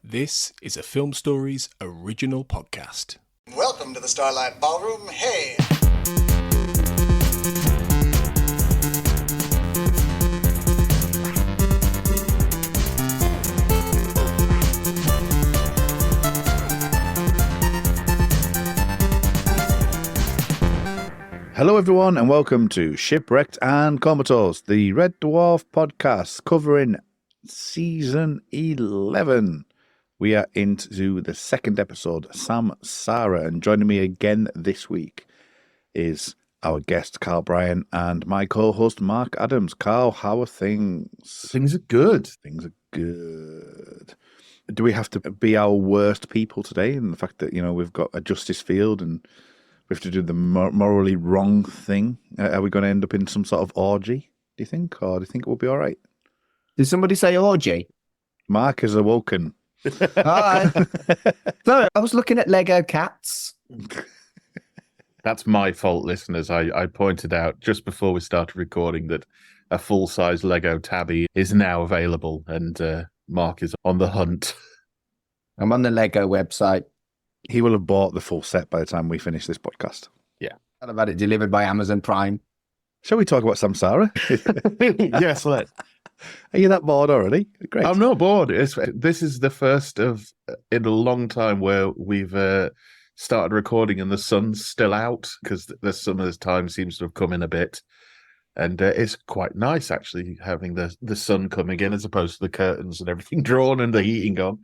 This is a Film Stories original podcast. Welcome to the Starlight Ballroom. Hey! Hello everyone and welcome to Shipwrecked and Comatose, the Red Dwarf podcast covering season 11. We are into the second episode, Samsara, and joining me again this week is our guest Carl Bryan and my co-host Mark Adams. Carl, how are things? Things are good. Things are good. Do we have to be our worst people today in the fact that, you know, we've got a justice field and we have to do the morally wrong thing? Are we going to end up in some sort of orgy, do you think? Or do you think it will be all right? Did somebody say orgy? Mark has awoken. Hi. No, I was looking at Lego cats. That's my fault, listeners. I pointed out just before we started recording that a full-size Lego tabby is now available, and Mark is on the hunt. I'm on the Lego website. He will have bought the full set by the time we finish this podcast. Yeah. And I've had it delivered by Amazon Prime. Shall we talk about Samsara? Yes, let's. Are you that bored already? Great. I'm not bored. This is the first of in a long time where we've started recording and the sun's still out, because the summer's time seems to have come in a bit. And it's quite nice, actually, having the sun coming in as opposed to the curtains and everything drawn and the heating on.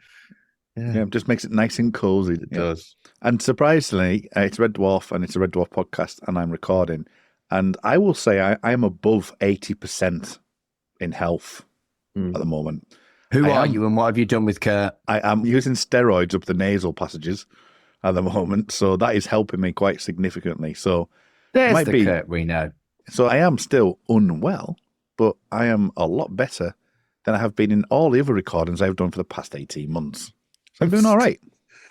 Yeah, it just makes it nice and cozy. It does. And surprisingly, it's Red Dwarf and it's a Red Dwarf podcast and I'm recording. And I will say I am above 80% in health at the moment. Who are you and what have you done with Kurt? I am using steroids up the nasal passages at the moment. So that is helping me quite significantly. So There's the Kurt we know. So I am still unwell, but I am a lot better than I have been in all the other recordings I've done for the past 18 months. So I'm doing all right.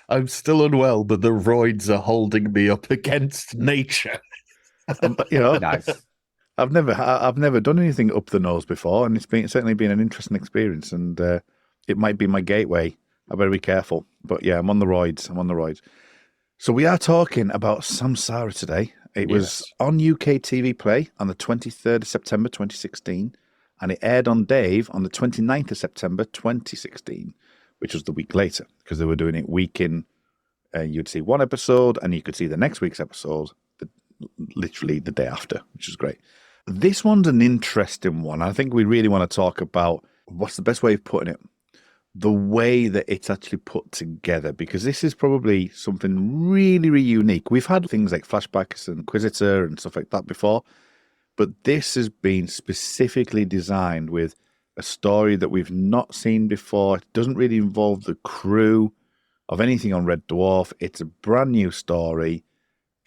I'm still unwell, but the roids are holding me up against nature. You know, Nice. I've never done anything up the nose before, and it's certainly been an interesting experience, and it might be my gateway. I better be careful. But yeah, I'm on the roids. So we are talking about Samsara today. It was on UK TV Play on the 23rd of September 2016, and it aired on Dave on the 29th of September 2016, which was the week later, because they were doing it week in. You'd see one episode, and you could see the next week's episode literally the day after, which is great. This one's an interesting one. I think we really want to talk about what's the best way of putting it, the way that it's actually put together, because this is probably something really, really unique. We've had things like flashbacks and Inquisitor and stuff like that before, but this has been specifically designed with a story that we've not seen before. It doesn't really involve the crew of anything on Red Dwarf. It's a brand new story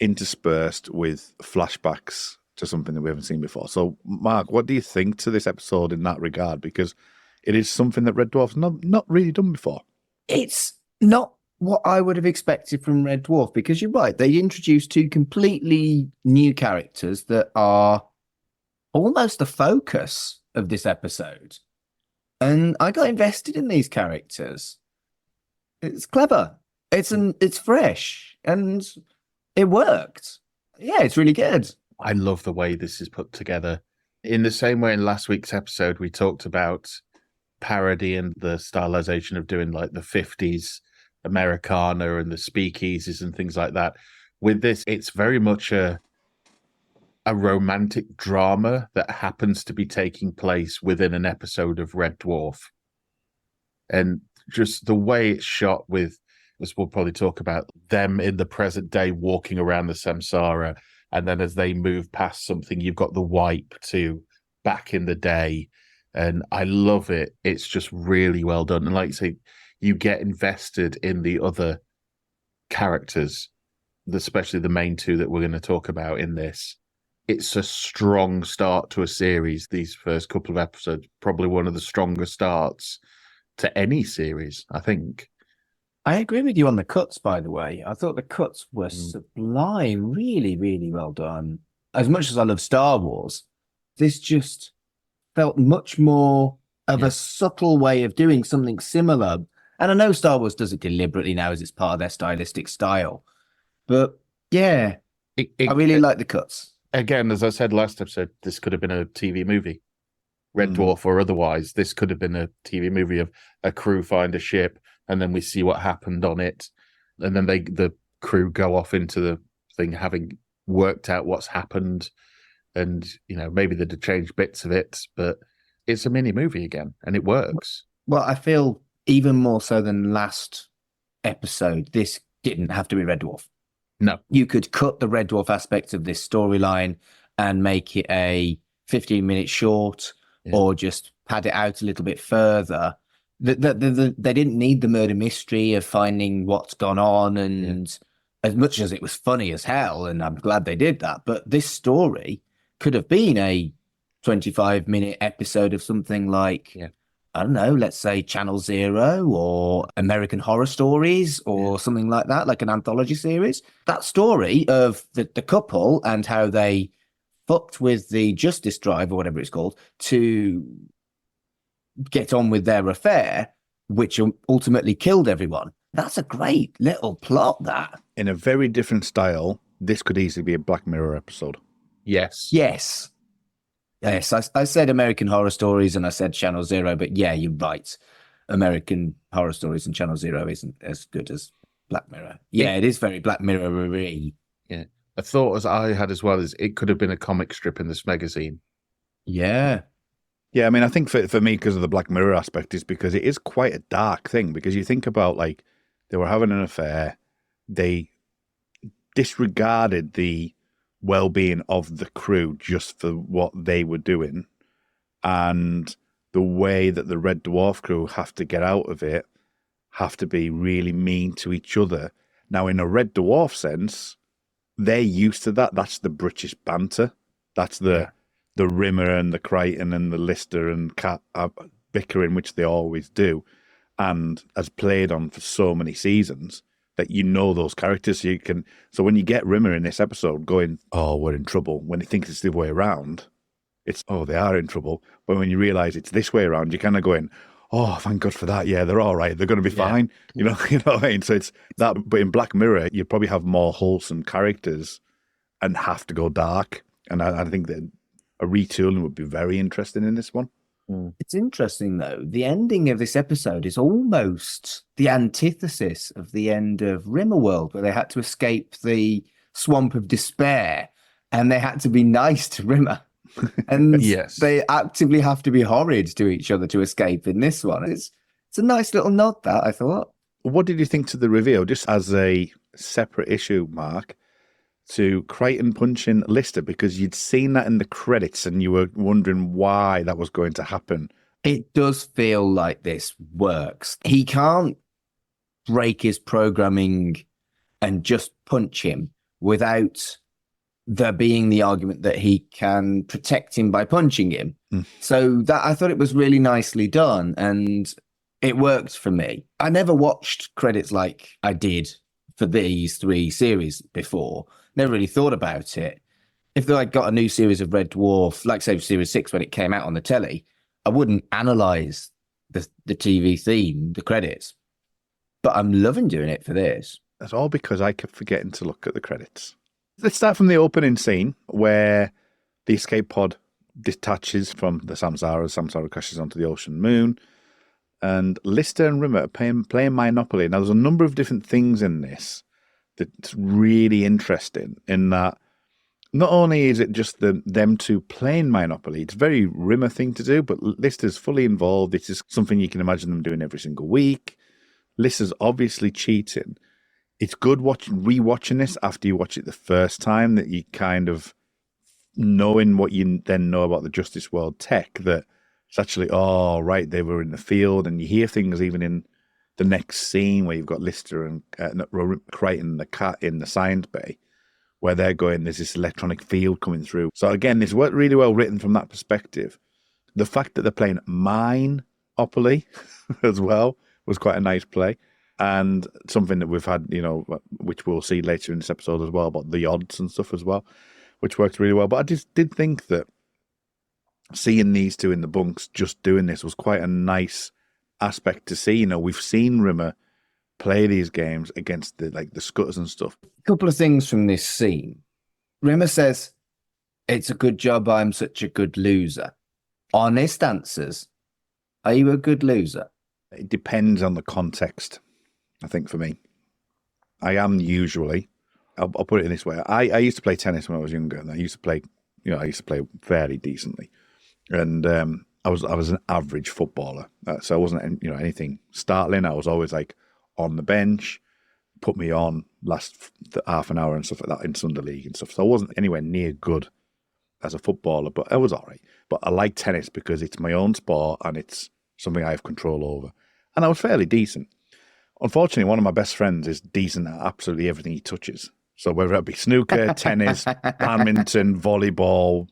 interspersed with flashbacks to something that we haven't seen before. So, Mark, what do you think to this episode in that regard? Because it is something that Red Dwarf's not really done before. It's not what I would have expected from Red Dwarf, because you're right. They introduced two completely new characters that are almost the focus of this episode. And I got invested in these characters. It's clever. It's fresh. And it worked. Yeah, it's really good. I love the way this is put together. In the same way in last week's episode, we talked about parody and the stylization of doing like the 50s Americana and the speakeasies and things like that. With this, it's very much a romantic drama that happens to be taking place within an episode of Red Dwarf. And just the way it's shot with, as we'll probably talk about, them in the present day walking around the Samsara, and then as they move past something, you've got the wipe to back in the day. And I love it. It's just really well done. And like you say, you get invested in the other characters, especially the main two that we're going to talk about in this. It's a strong start to a series. These first couple of episodes, probably one of the stronger starts to any series, I think. I agree with you on the cuts, by the way. I thought the cuts were sublime. Really, really well done. As much as I love Star Wars, this just felt much more of a subtle way of doing something similar And I know Star Wars does it deliberately now as it's part of their stylistic style. But yeah, I really like the cuts. Again, as I said last episode, this could have been a TV movie. Red Dwarf or otherwise, this could have been a TV movie of a crew find a ship and then we see what happened on it. And then the crew go off into the thing having worked out what's happened. And, maybe they'd have changed bits of it, but it's a mini movie again and it works. Well, I feel even more so than last episode, this didn't have to be Red Dwarf. No. You could cut the Red Dwarf aspects of this storyline and make it a 15-minute short or just pad it out a little bit further. They didn't need the murder mystery of finding what's gone on, and as much as it was funny as hell, and I'm glad they did that, but this story could have been a 25-minute episode of something like, I don't know, let's say Channel Zero or American Horror Stories or something like that, like an anthology series. That story of the couple and how they fucked with the Justice Drive or whatever it's called to get on with their affair, which ultimately killed everyone. That's a great little plot, that. In a very different style, this could easily be a Black Mirror episode. Yes. Yes. Yes, I said American Horror Stories and I said Channel Zero, but yeah, you're right. American Horror Stories and Channel Zero isn't as good as Black Mirror. Yeah, it is very Black Mirror-y. Yeah. A thought as I had as well is it could have been a comic strip in this magazine. Yeah. Yeah, I mean, I think for me, because of the Black Mirror aspect, is because it is quite a dark thing. Because you think about, like, they were having an affair, they disregarded the well-being of the crew just for what they were doing, and the way that the Red Dwarf crew have to get out of it, have to be really mean to each other. Now, in a Red Dwarf sense, they're used to that. That's the British banter. That's the Rimmer and the Crichton and the Lister and Cat bickering, which they always do, and has played on for so many seasons that those characters. So when you get Rimmer in this episode going, "Oh, we're in trouble," when he thinks it's the other way around, it's, "Oh, they are in trouble." But when you realise it's this way around, you're kind of going, "Oh, thank God for that. Yeah, they're all right. They're going to be fine." You know what I mean? So it's that. But in Black Mirror, you probably have more wholesome characters and have to go dark. And I think that a retooling would be very interesting in this one. It's interesting, though. The ending of this episode is almost the antithesis of the end of Rimmerworld, where they had to escape the swamp of despair and they had to be nice to Rimmer. And they actively have to be horrid to each other to escape in this one. It's a nice little nod, that, I thought. What did you think to the reveal, just as a separate issue, Mark, to Crichton punching Lister, because you'd seen that in the credits and you were wondering why that was going to happen? It does feel like this works. He can't break his programming and just punch him without there being the argument that he can protect him by punching him. So that, I thought it was really nicely done and it worked for me. I never watched credits like I did for these 3 series before. Never really thought about it. If I got a new series of Red Dwarf, like say Series 6 when it came out on the telly, I wouldn't analyse the TV theme, the credits. But I'm loving doing it for this. That's all because I kept forgetting to look at the credits. Let's start from the opening scene where the escape pod detaches from the Samsara. Samsara crashes onto the ocean moon. And Lister and Rimmer are playing Monopoly. Now, there's a number of different things in this that's really interesting, in that not only is it just them two playing Monopoly, it's a very Rimmer thing to do, but Lister's fully involved. This is something you can imagine them doing every single week. Lister's obviously cheating. It's good rewatching this after you watch it the first time, that you kind of, knowing what you then know about the Justice World tech, that it's actually, oh, right, they were in the field, and you hear things even in the next scene where you've got Lister and Crichton, the cat, in the science bay, where they're going, there's this electronic field coming through. So again, this worked really well written from that perspective. The fact that they're playing Mine-opoly as well was quite a nice play. And something that we've had, which we'll see later in this episode as well, about the odds and stuff as well, which worked really well. But I just did think that seeing these two in the bunks just doing this was quite a nice aspect to see. We've seen Rimmer play these games against the Scutters and stuff. A couple of things from this scene. Rimmer says, "It's a good job I'm such a good loser." Honest answers. Are you a good loser? It depends on the context, I think, for me. I am usually. I'll put it in this way. I used to play tennis when I was younger, and I used to play fairly decently. And I was an average footballer. So I wasn't, anything startling. I was always like on the bench, put me on last half an hour and stuff like that in Sunday League and stuff. So I wasn't anywhere near good as a footballer, but I was all right. But I like tennis because it's my own sport and it's something I have control over. And I was fairly decent. Unfortunately, one of my best friends is decent at absolutely everything he touches. So whether it be snooker, tennis, badminton, volleyball,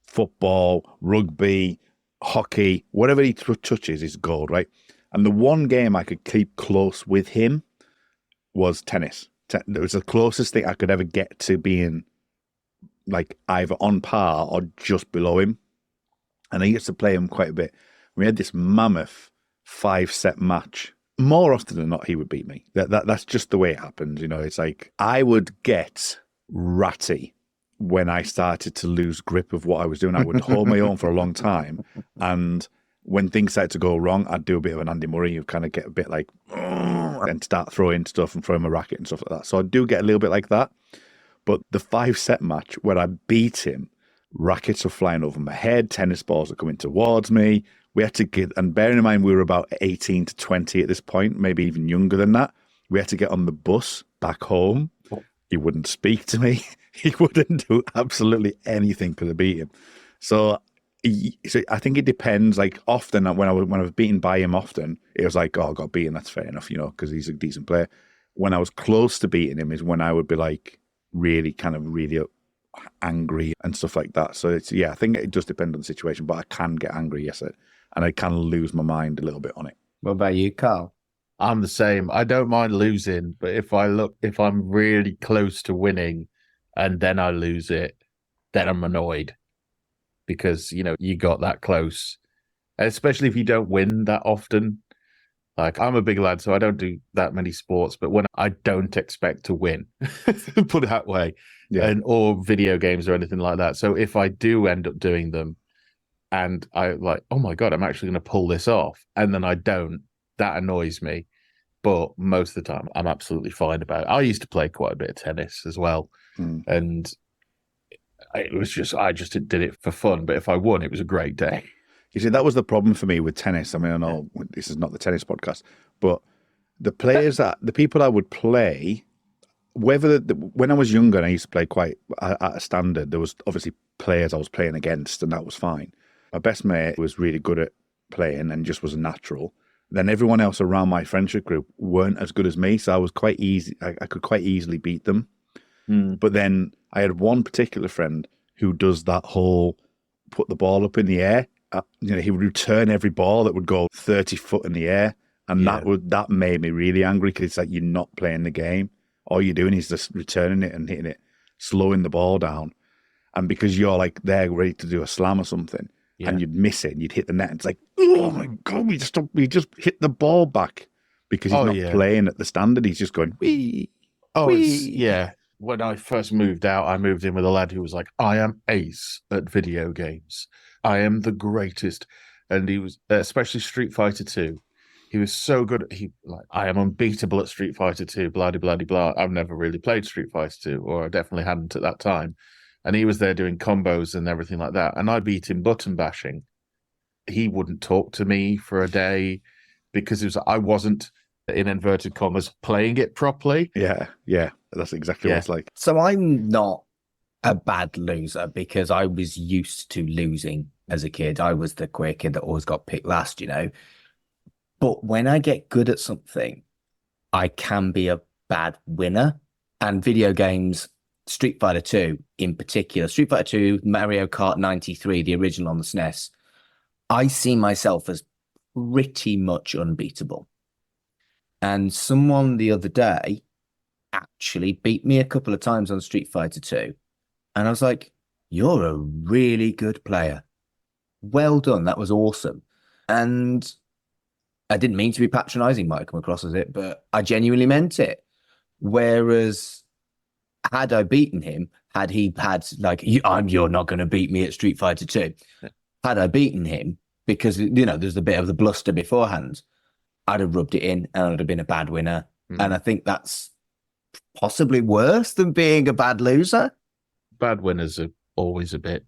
football, rugby, hockey, whatever he touches is gold, right? And the one game I could keep close with him was tennis. It was the closest thing I could ever get to being like either on par or just below him. And I used to play him quite a bit. We had this mammoth 5-set match. More often than not, he would beat me. That's just the way it happens. It's like I would get ratty when I started to lose grip of what I was doing. I would hold my own for a long time. And when things started to go wrong, I'd do a bit of an Andy Murray. You kind of get a bit like, and start throwing stuff and throwing my racket and stuff like that. So I do get a little bit like that. But the 5-set match where I beat him, rackets are flying over my head, tennis balls are coming towards me. We had to get, and bearing in mind we were about 18 to 20 at this point, maybe even younger than that. We had to get on the bus back home. He wouldn't speak to me. He wouldn't do absolutely anything to beat him. So I think it depends. Like often when I was beaten by him, often it was like, oh, I got beaten. That's fair enough, because he's a decent player. When I was close to beating him is when I would be like really angry and stuff like that. So I think it does depend on the situation. But I can get angry, yes, and I can lose my mind a little bit on it. What about you, Carl? I'm the same. I don't mind losing, but if I'm really close to winning and then I lose it, then I'm annoyed because, you got that close, especially if you don't win that often. Like I'm a big lad, so I don't do that many sports, but when I don't expect to win, put it that way, or video games or anything like that. So if I do end up doing them and I like, oh my God, I'm actually going to pull this off, and then I don't, that annoys me. But most of the time, I'm absolutely fine about it. I used to play quite a bit of tennis as well. And it was just, I just did it for fun. But if I won, it was a great day. You see, that was the problem for me with tennis. I mean, I know this is not the tennis podcast, but the people I would play, when I was younger and I used to play quite at a standard, there was obviously players I was playing against, and that was fine. My best mate was really good at playing and just was a natural. Then everyone else around my friendship group weren't as good as me, so I was quite easy. I could quite easily beat them. But then I had one particular friend who does that whole put the ball up in the air. He would return every ball that would go 30 foot in the air, and that made me really angry because it's like you're not playing the game. All you're doing is just returning it and hitting it, slowing the ball down, and because you're like there ready to do a slam or something, and you'd miss it and you'd hit the net. And it's like, oh my God, we just hit the ball back because he's not playing at the standard. He's just going wee. When I first moved out, I moved in with a lad who was like, I am ace at video games. I am the greatest. And he was, especially Street Fighter 2. He was so good. I am unbeatable at Street Fighter 2, blah, blah, blah, blah. I've never really played Street Fighter 2, or I definitely hadn't at that time. And he was there doing combos and everything like that. And I beat him button bashing. He wouldn't talk to me for a day because I wasn't, in inverted commas, playing it properly. Yeah. That's exactly what it's like. So I'm not a bad loser because I was used to losing as a kid. I was the queer kid that always got picked last, But when I get good at something, I can be a bad winner. And video games, Street Fighter 2 in particular, Street Fighter 2, Mario Kart 93, the original on the SNES, I see myself as pretty much unbeatable. And someone the other day actually beat me a couple of times on Street Fighter 2. And I was like, you're a really good player. Well done. That was awesome. And I didn't mean to be patronizing, might come across as it, but I genuinely meant it. Whereas had I beaten him, had he had like, you're not going to beat me at Street Fighter 2. Had I beaten him, because, there's a bit of the bluster beforehand, I'd have rubbed it in and I'd have been a bad winner. And I think that's possibly worse than being a bad loser. Bad winners are always a bit.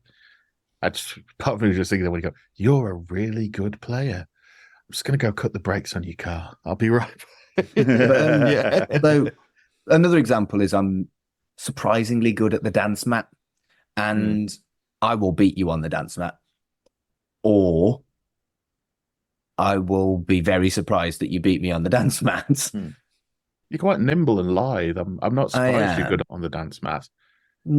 Part of me was just thinking that when you go, you're a really good player. I'm just going to go cut the brakes on your car. I'll be right back. Yeah. So another example is I'm surprisingly good at the dance mat, and I will beat you on the dance mat, or I will be very surprised that you beat me on the dance mat. You're quite nimble and lithe. I'm not surprised you're good on the dance mat.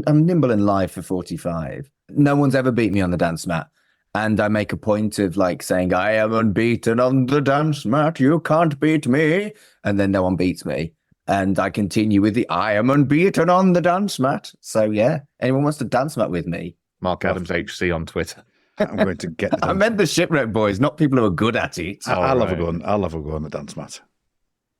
I'm nimble and live for 45. No one's ever beat me on the dance mat. And I make a point of like saying, I am unbeaten on the dance mat. You can't beat me. And then no one beats me. And I continue with the, I am unbeaten on the dance mat. So yeah, anyone wants to dance mat with me? Mark Adams HC on Twitter. I'm going to get I meant the shipwreck boys, not people who are good at it. I'll have a go on the dance mat.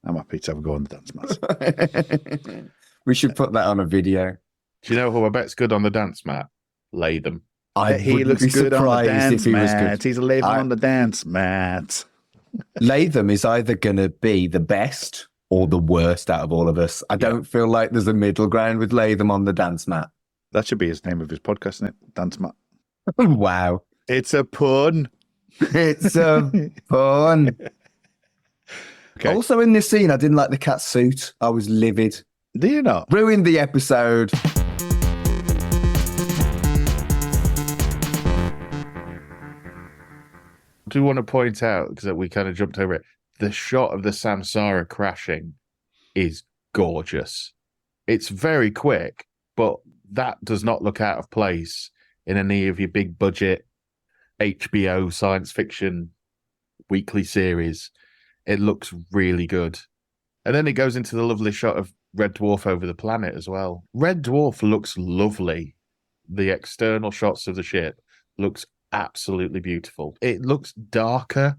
I'm happy to have a go on the dance mat. We should put that on a video. Do you know who I bet's good on the dance mat? Latham. He looks good on the dance mat. He's Latham on the dance mat. Latham is either going to be the best or the worst out of all of us. I don't feel like there's a middle ground with Latham on the dance mat. That should be his name of his podcast, isn't it? Dance mat. Wow. It's a pun. It's a pun. Okay. Also in this scene, I didn't like the cat suit. I was livid. Do you not? Ruined the episode. I do want to point out, because we kind of jumped over it, the shot of the Samsara crashing is gorgeous. It's very quick, but that does not look out of place in any of your big budget HBO science fiction weekly series. It looks really good. And then it goes into the lovely shot of Red Dwarf over the planet as well. Red Dwarf looks lovely. The external shots of the ship looks absolutely beautiful. It looks darker,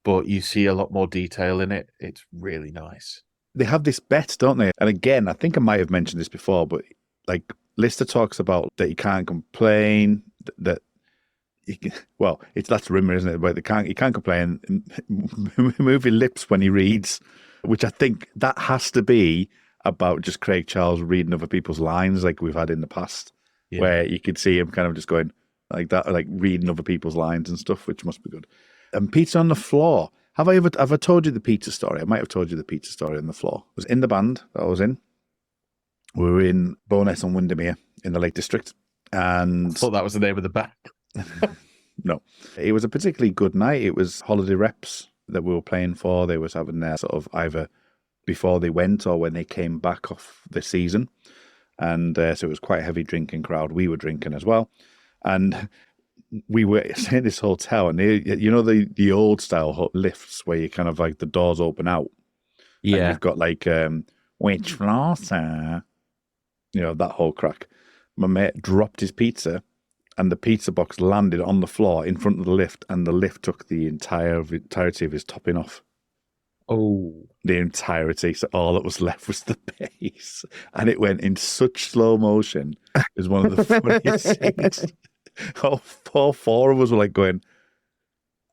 but you see a lot more detail in it. It's really nice. They have this bet, don't they? And again, I think I might have mentioned this before, but like Lister talks about that he can't complain, that he can, well, that's rumor, isn't it? But he can't complain, moving lips when he reads, which I think that has to be about just Craig Charles reading other people's lines like we've had in the past, where you could see him kind of just going like that, like reading other people's lines and stuff, which must be good. And pizza on the floor. Have I told you the pizza story? I might have told you the pizza story on the floor. I was in the band that I was in. We were in Bowness and Windermere in the Lake District. And I thought that was the name of the band. No. It was a particularly good night. It was holiday reps that we were playing for. They was having their sort of either before they went or when they came back off the season. And so it was quite a heavy drinking crowd. We were drinking as well. And we were in this hotel, and the old style lifts where you kind of like the doors open out. Yeah. And you've got like, which floor, sir? That whole crack. My mate dropped his pizza, and the pizza box landed on the floor in front of the lift, and the lift took the entirety of his topping off. Oh. The entirety. So all that was left was the base. And it went in such slow motion. It was one of the funniest things. All four of us were like going,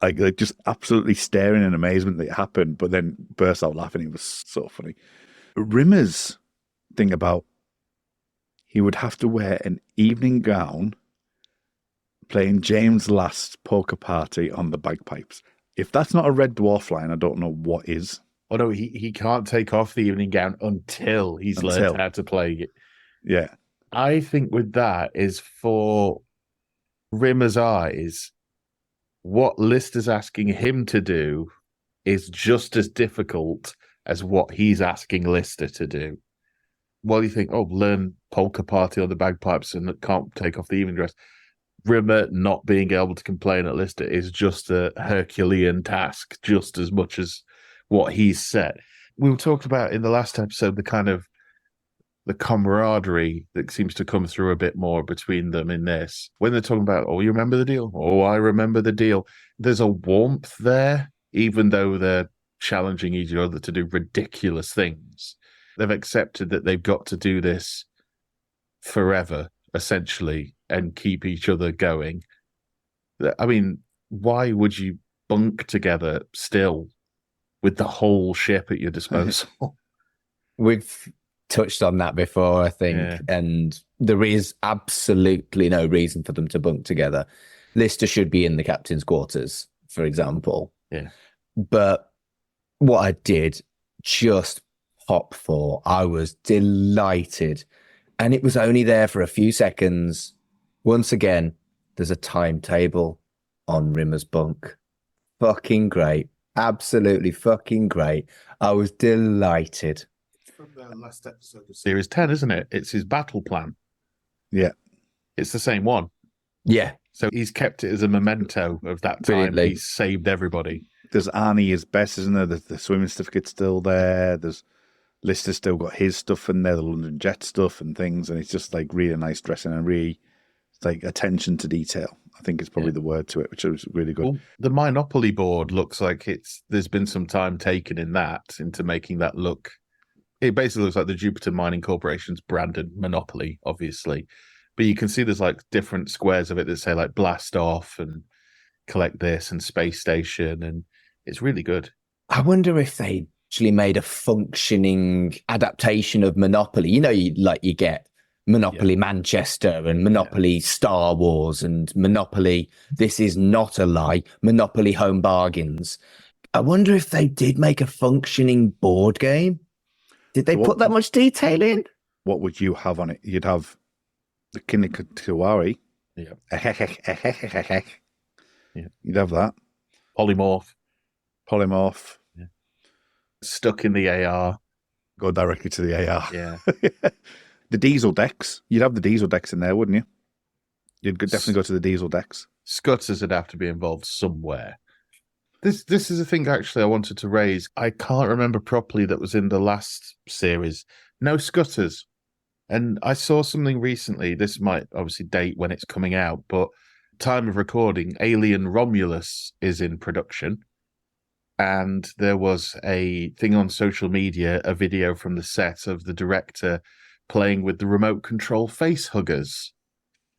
like just absolutely staring in amazement that it happened, but then burst out laughing. It was so funny. Rimmer's thing about he would have to wear an evening gown playing James Last's Poker Party on the bagpipes. If that's not a Red Dwarf line, I don't know what is. Oh no, he can't take off the evening gown until he's learned how to play it. Yeah. I think with that is for Rimmer's eyes, what Lister's asking him to do is just as difficult as what he's asking Lister to do. Well, you think, learn Polka Party on the bagpipes and can't take off the evening dress. Rimmer not being able to complain at Lister is just a Herculean task, just as much as what he's set. We talked about in the last episode the kind of the camaraderie that seems to come through a bit more between them in this. When they're talking about, you remember the deal? Oh, I remember the deal. There's a warmth there even though they're challenging each other to do ridiculous things, they've accepted that they've got to do this forever, essentially, and keep each other going. I mean, why would you bunk together still with the whole ship at your disposal? We've touched on that before, I think, and there is absolutely no reason for them to bunk together. Lister should be in the captain's quarters, for example. Yeah. But what I did just pop for, I was delighted. And it was only there for a few seconds. Once again, there's a timetable on Rimmer's bunk. Fucking great. Absolutely fucking great. I was delighted. From the last episode of Series 10, isn't it? It's his battle plan. Yeah. It's the same one. Yeah. So he's kept it as a memento of that time. Brilliantly. He's saved everybody. There's Arnie his best, isn't there? The swimming certificate's still there. There's Lister's still got his stuff in there, the London Jet stuff and things, and it's just like really nice dressing and really like attention to detail. I think is probably the word to it, which is really good. Well, the Monopoly board looks like there's been some time taken in that into making that look. It basically looks like the Jupiter Mining Corporation's branded Monopoly, obviously. But you can see there's like different squares of it that say like blast off and collect this and space station, and it's really good. I wonder if they actually made a functioning adaptation of Monopoly. You know, you get Monopoly Manchester and Monopoly Star Wars and Monopoly This Is Not a Lie, Monopoly Home Bargains. I wonder if they did make a functioning board game. Did they put that much detail in? What would you have on it? You'd have the Kinikawari. Yeah. You'd have that. Polymorph. Yeah. Stuck in the AR. Go directly to the AR. Yeah. The diesel decks. You'd have the diesel decks in there, wouldn't you? You'd definitely go to the diesel decks. Scutters would have to be involved somewhere. This is a thing actually I wanted to raise. I can't remember properly that was in the last series. No Scutters. And I saw something recently. This might obviously date when it's coming out, but time of recording, Alien Romulus is in production. And there was a thing on social media, a video from the set of the director playing with the remote control face huggers.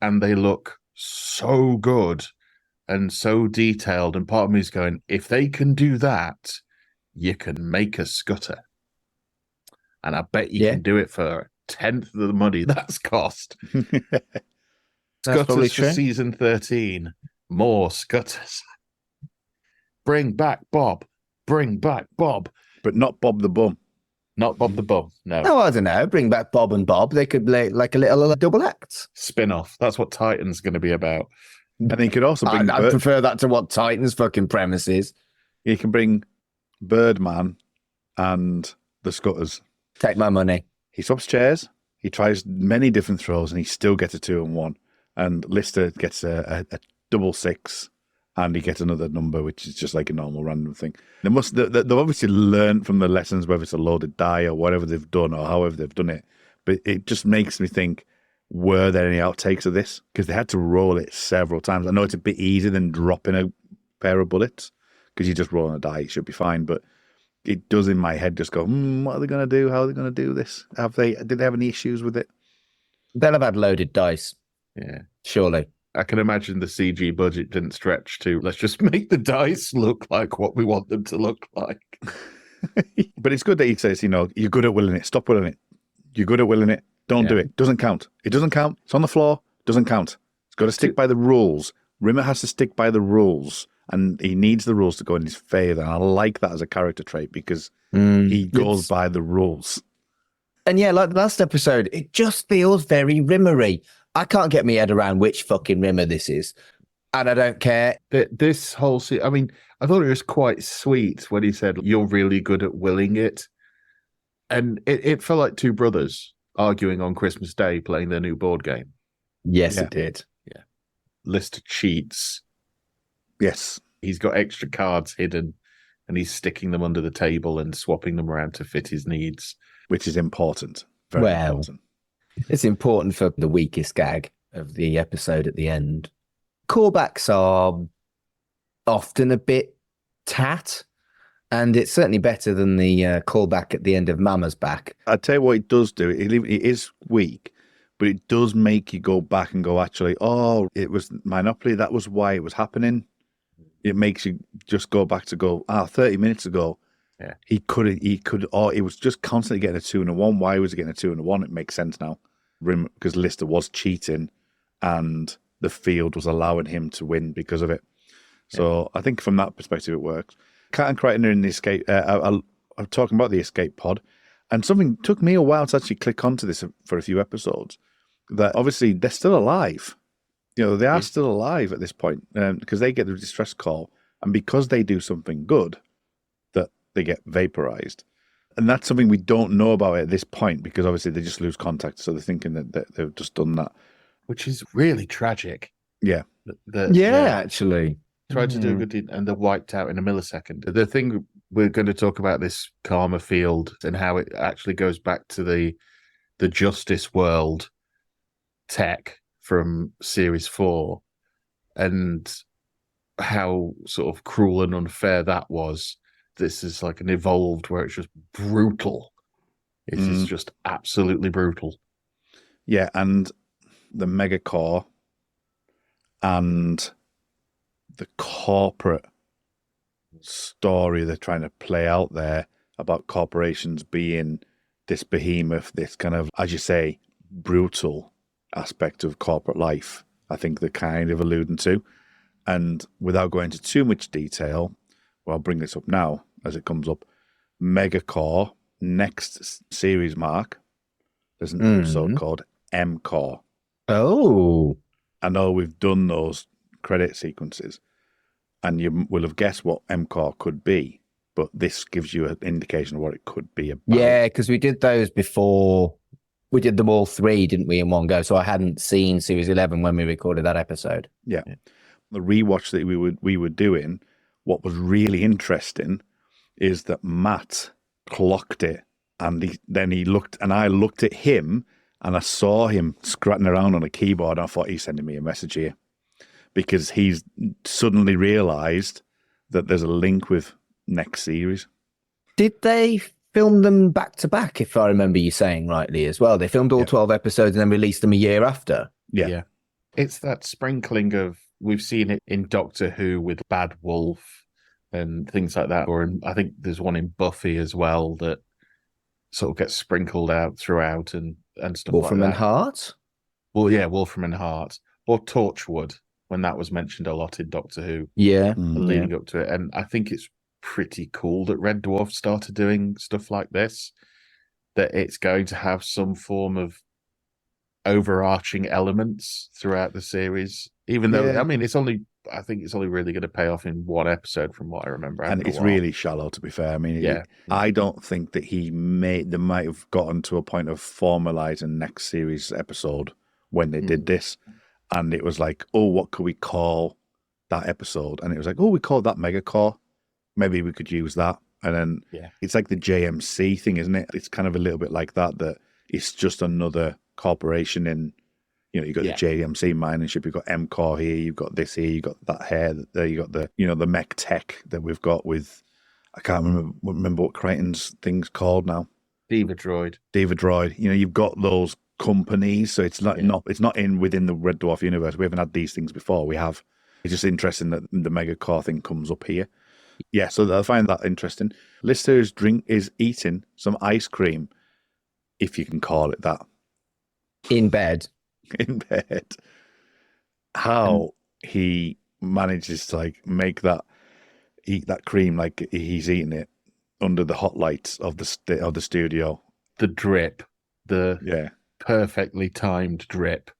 And they look so good and so detailed. And part of me is going, if they can do that, you can make a Scutter. And I bet you can do it for a tenth of the money that's cost. Scutters for season 13. More Scutters. Bring back Bob. Bring back Bob. But not Bob the Bum. Not Bob the Bum, no. No, I don't know. Bring back Bob and Bob. They could play like a little double act. Spin-off. That's what Titan's going to be about. And then you could also bring... I prefer that to what Titan's fucking premise is. You can bring Birdman and the Scutters. Take my money. He swaps chairs. He tries many different throws and he still gets a 2 and 1. And Lister gets a double 6 and he gets another number, which is just like a normal random thing. They've obviously learned from the lessons, whether it's a loaded die or whatever they've done or however they've done it. But it just makes me think, were there any outtakes of this? Because they had to roll it several times. I know it's a bit easier than dropping a pair of bullets because you're just rolling a die. It should be fine. But it does in my head just go, what are they going to do? How are they going to do this? Did they have any issues with it? They'll have had loaded dice. Yeah. Surely. I can imagine the CG budget didn't stretch to, let's just make the dice look like what we want them to look like. But it's good that he says, you're good at willing it. Stop willing it. You're good at willing it. Don't do it. Doesn't count. It doesn't count. It's on the floor. Doesn't count. It's got to stick by the rules. Rimmer has to stick by the rules, and he needs the rules to go in his favor. And I like that as a character trait because he goes by the rules. And yeah, like the last episode, it just feels very Rimmery. I can't get my head around which fucking Rimmer this is. And I don't care. This whole scene, I mean, I thought it was quite sweet when he said, you're really good at willing it. And it felt like two brothers arguing on Christmas Day playing their new board game. Yes, it did. Yeah. Lister cheats. Yes. He's got extra cards hidden and he's sticking them under the table and swapping them around to fit his needs. Which is important. Very important. It's important for the weakest gag of the episode at the end. Callbacks are often a bit tat. And it's certainly better than the callback at the end of Mama's Back. I'd tell you what it does do. It is weak, but it does make you go back and go, actually, oh, it was Monopoly. That was why it was happening. It makes you just go back to go, 30 minutes ago, he could, or it was just constantly getting a 2 and a 1. Why was he getting a 2 and a 1? It makes sense now. Because Lister was cheating and the field was allowing him to win because of it. So I think from that perspective, it works. Cat and Crichton are in the escape. I'm talking about the escape pod, and something took me a while to actually click onto this for a few episodes. That obviously they're still alive. They are still alive at this point because they get the distress call, and because they do something good, that they get vaporized, and that's something we don't know about at this point because obviously they just lose contact, so they're thinking that they've just done that, which is really tragic. Yeah, actually. Tried to do a good deed and they're wiped out in a millisecond. The thing we're going to talk about this karma field and how it actually goes back to the Justice World tech from Series 4 and how sort of cruel and unfair that was. This is like an evolved where it's just brutal. It is just absolutely brutal. Yeah, and the megacore and the corporate story they're trying to play out there about corporations being this behemoth, this kind of, as you say, brutal aspect of corporate life, I think they're kind of alluding to. And without going into too much detail, well, I'll bring this up now as it comes up. Megacore, next series mark, there's an episode called M-Core. Oh. I know we've done those credit sequences, and you will have guessed what M-Core could be, but this gives you an indication of what it could be about. Yeah, because we did those before. We did them all 3, didn't we, in one go? So I hadn't seen Series 11 when we recorded that episode. Yeah. The rewatch that we were doing, what was really interesting is that Matt clocked it, and then he looked, and I looked at him, and I saw him scratching around on a keyboard, and I thought, he's sending me a message here. Because he's suddenly realised that there's a link with next series. Did they film them back to back, if I remember you saying rightly as well? They filmed all 12 episodes and then released them a year after? Yeah. It's that sprinkling of, we've seen it in Doctor Who with Bad Wolf and things like that, or I think there's one in Buffy as well that sort of gets sprinkled out throughout and stuff Wolfram like that. and Hart? Well, yeah, Wolfram and Hart. Or Torchwood, when that was mentioned a lot in Doctor Who. Yeah. Leading up to it. And I think it's pretty cool that Red Dwarf started doing stuff like this, that it's going to have some form of overarching elements throughout the series, even though, I mean, I think it's only really going to pay off in one episode from what I remember. And it's really shallow, to be fair. I mean, I don't think that they might have gotten to a point of formalizing next series episode when they did this. And it was like, oh, what could we call that episode? And it was like, oh, we called that Megacore. Maybe we could use that. And then it's like the JMC thing, isn't it? It's kind of a little bit like that it's just another corporation in, you've got the JMC mining ship, you've got M-Core here, you've got this here, you've got that here, there you got the mech tech that we've got with, I can't remember what Crichton's thing's called now. Diva Droid. You've got those companies, so it's not within the Red Dwarf universe. We haven't had these things before. We have. It's just interesting that the Megacore thing comes up here. Yeah, so I find that interesting. Lister is eating some ice cream, if you can call it that. In bed. How he manages to eat that cream like he's eating it under the hot lights of the studio. The drip. Perfectly timed drip.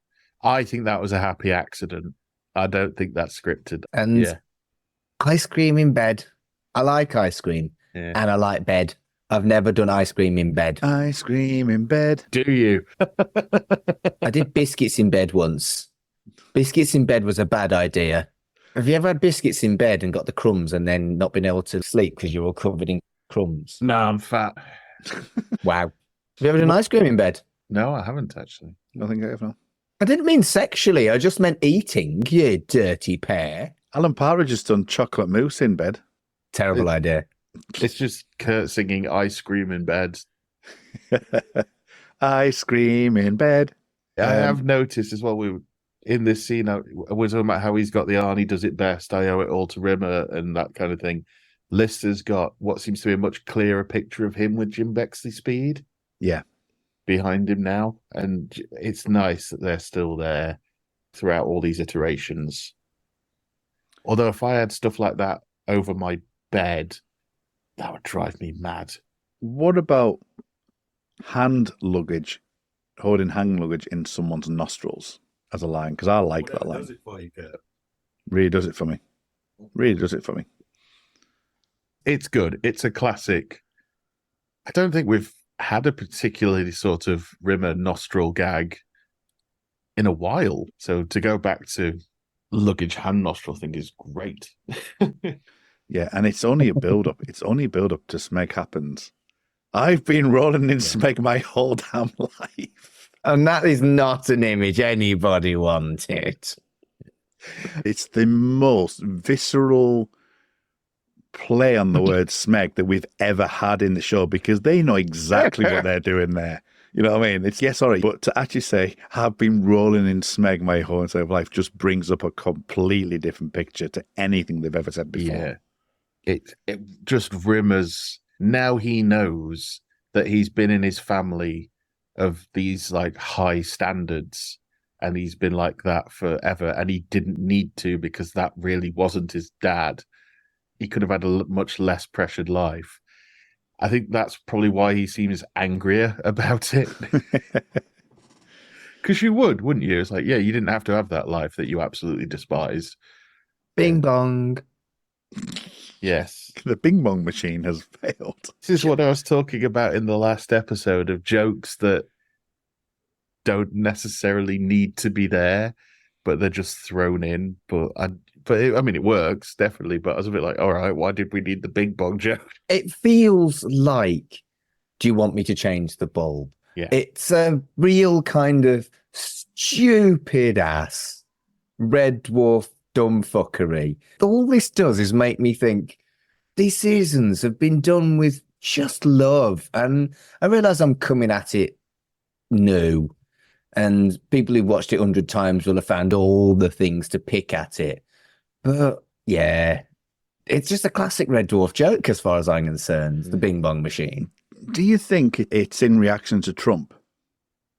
I think that was a happy accident. I don't think that's scripted. And ice cream in bed. I like ice cream and I like bed. I've never done ice cream in bed. Ice cream in bed. Do you? I did biscuits in bed once. Biscuits in bed was a bad idea. Have you ever had biscuits in bed and got the crumbs and then not been able to sleep because you're all covered in crumbs? No, I'm fat. Wow. Have you ever done ice cream in bed? No, I haven't actually. I think I have now. I didn't mean sexually. I just meant eating, you dirty pair. Alan Parridge has done chocolate mousse in bed. Terrible idea. It's just Kurt singing "Ice Cream in Bed." Ice cream in bed. I have noticed as well. We were in this scene. We're talking about how he's got the Arnie does it best. I owe it all to Rimmer and that kind of thing. Lister's got what seems to be a much clearer picture of him with Jim Bexley Speed. Yeah, behind him now, and it's nice that they're still there throughout all these iterations. Although if I had stuff like that over my bed, that would drive me mad. What about hand luggage, holding hand luggage in someone's nostrils as a line? Because I like that line. Does it for you, Kurt? Really does it for me. Really does it for me. It's good. It's a classic. I don't think we've had a particularly sort of Rimmer nostril gag in a while. So to go back to luggage hand nostril thing is great. Yeah, and it's only a build-up. It's only a build-up to Smeg happens. I've been rolling in Smeg my whole damn life. And that is not an image anybody wanted. It's the most visceral play on the word Smeg that we've ever had in the show, because they know exactly what they're doing there. You know what I mean? It's yes, sorry, but to actually say, have been rolling in Smeg my whole entire life just brings up a completely different picture to anything they've ever said before. Yeah. It just Rimmer's, now he knows that he's been in his family of these like high standards, and he's been like that forever, and he didn't need to, because that really wasn't his dad. He could have had a much less pressured life. I think that's probably why he seems angrier about it. Because you would, wouldn't you? It's like, yeah, you didn't have to have that life that you absolutely despise. Bing bong. Yes. The Bing Bong machine has failed. This is what I was talking about in the last episode, of jokes that don't necessarily need to be there, but they're just thrown in. It works, definitely. But I was a bit like, all right, why did we need the Bing Bong joke? It feels like, do you want me to change the bulb? Yeah. It's a real kind of stupid ass Red Dwarf dumb fuckery. All this does is make me think these seasons have been done with just love. And I realise I'm coming at it new. And people who've watched it 100 times will have found all the things to pick at it. But yeah, it's just a classic Red Dwarf joke as far as I'm concerned, the Bing Bong machine. Do you think it's in reaction to Trump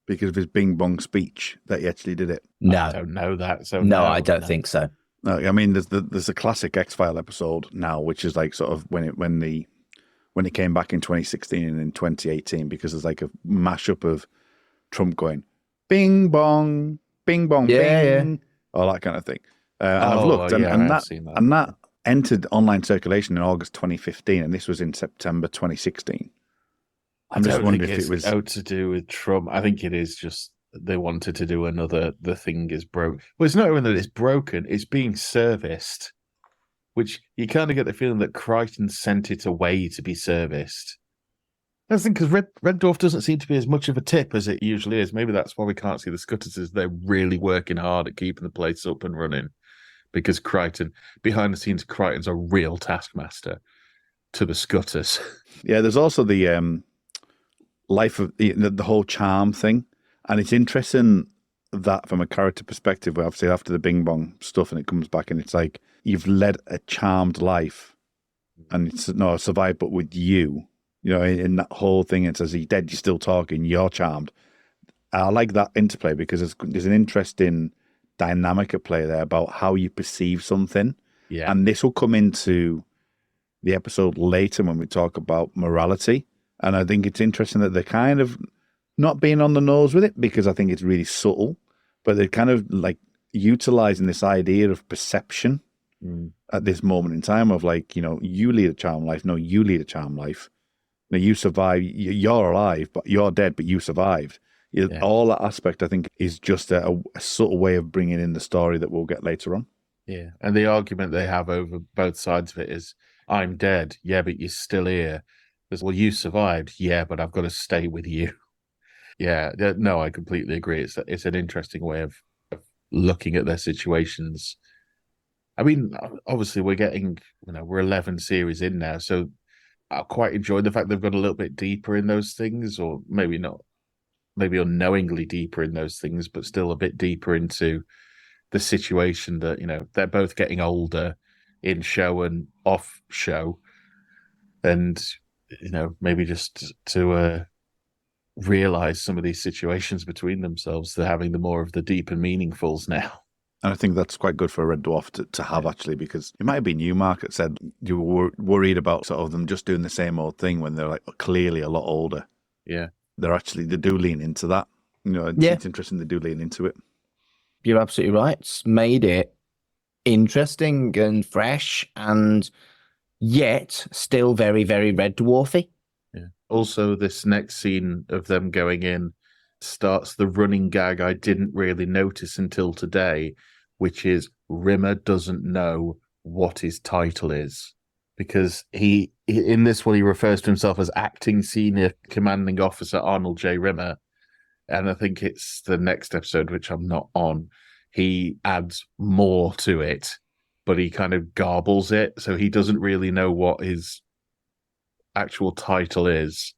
because of his Bing Bong speech that he actually did it? No. I don't know that. So no, I don't think so. No, I mean, there's a classic X-File episode now, which is like sort of when it came back in 2016 and in 2018, because there's like a mashup of Trump going, Bing Bong, Bing Bong, Bing, all that kind of thing. And I've looked, and that entered online circulation in August 2015, and this was in September 2016. I'm just wondering if it was out to do with Trump. I think it is just they wanted to do another. The thing is broke. Well, it's not even that it's broken; it's being serviced, which you kind of get the feeling that Crichton sent it away to be serviced. I think because Red Dwarf doesn't seem to be as much of a tip as it usually is. Maybe that's why we can't see the Scuttuses. They're really working hard at keeping the place up and running, because Crichton, behind the scenes, Crichton's a real taskmaster to the Scuttus. Yeah, there's also the life of the whole charm thing, and it's interesting that from a character perspective, where obviously after the Bing Bong stuff and it comes back and it's like you've led a charmed life, and it's survived, but with you. You know, in that whole thing, it says he's dead, you're still talking, you're charmed. I like that interplay because there's an interesting dynamic at play there about how you perceive something. Yeah. And this will come into the episode later when we talk about morality. And I think it's interesting that they're kind of not being on the nose with it, because I think it's really subtle, but they're kind of like utilizing this idea of perception at this moment in time of like, you know, you lead a charmed life. No, you lead a charmed life. Now, you survive, you're alive, but you're dead, but you survived. All that aspect, I think, is just a subtle way of bringing in the story that we'll get later on. Yeah, and the argument they have over both sides of it is, I'm dead, yeah, but you're still here. There's, well, you survived, yeah, but I've got to stay with you. Yeah, no, I completely agree. It's an interesting way of looking at their situations. I mean, obviously we're 11 series in now, so I quite enjoy the fact they've gone a little bit deeper in those things, or maybe not, maybe unknowingly deeper in those things, but still a bit deeper into the situation that, they're both getting older in show and off show. And, maybe just to realize some of these situations between themselves, they're having the more of the deep and meaningfuls now. And I think that's quite good for a Red Dwarf to have, actually, because it might have been you, Mark, that said you were worried about sort of them just doing the same old thing when they're like clearly a lot older. Yeah. They do lean into that. It's interesting they do lean into it. You're absolutely right. It's made it interesting and fresh, and yet still very, very Red Dwarfy. Yeah. Also, this next scene of them going in starts the running gag I didn't really notice until today, which is Rimmer doesn't know what his title is, because he in this one he refers to himself as acting senior commanding officer Arnold J. Rimmer, and I think it's the next episode, which I'm not on, he adds more to it, but he kind of garbles it, so he doesn't really know what his actual title is,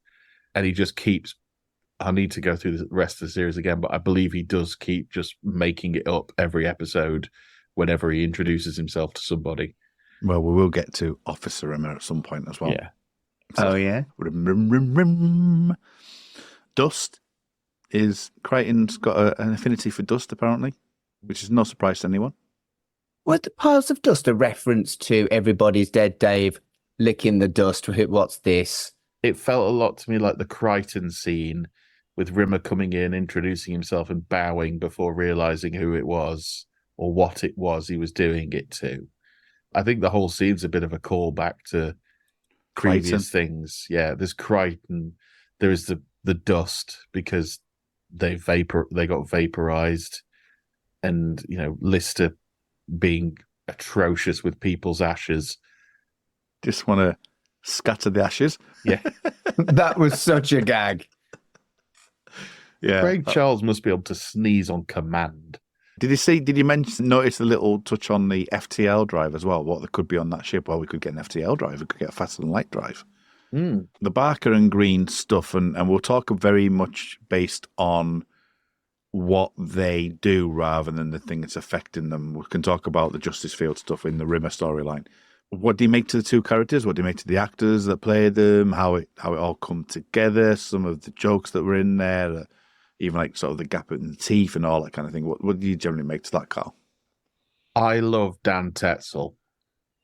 and he just keeps, I need to go through the rest of the series again, but I believe he does keep just making it up every episode whenever he introduces himself to somebody. Well, we will get to Officer Rimmer at some point as well. Yeah. So, yeah. Rim. Dust is Crichton's got an affinity for dust, apparently, which is no surprise to anyone. Were the piles of dust a reference to Everybody's Dead Dave licking the dust? What's this? It felt a lot to me like the Crichton scene with Rimmer coming in, introducing himself and bowing before realizing who it was or what it was he was doing it to. I think the whole scene's a bit of a callback to previous things. Yeah, there's Crichton, there is the dust because they got vaporized, and Lister being atrocious with people's ashes. Just want to scatter the ashes. Yeah. That was such a gag. Yeah. Craig Charles must be able to sneeze on command. Did you notice the little touch on the FTL drive as well? What there could be on that ship? Well, we could get an FTL drive. We could get a faster than light drive. The Barker and Green stuff, and we'll talk very much based on what they do rather than the thing that's affecting them. We can talk about the Justice Field stuff in the Rimmer storyline. What do you make to the two characters? What do you make to the actors that played them? How it all come together? Some of the jokes that were in there, even like sort of the gap in the teeth and all that kind of thing. What do you generally make to that, Carl? I love Dan Tetzel,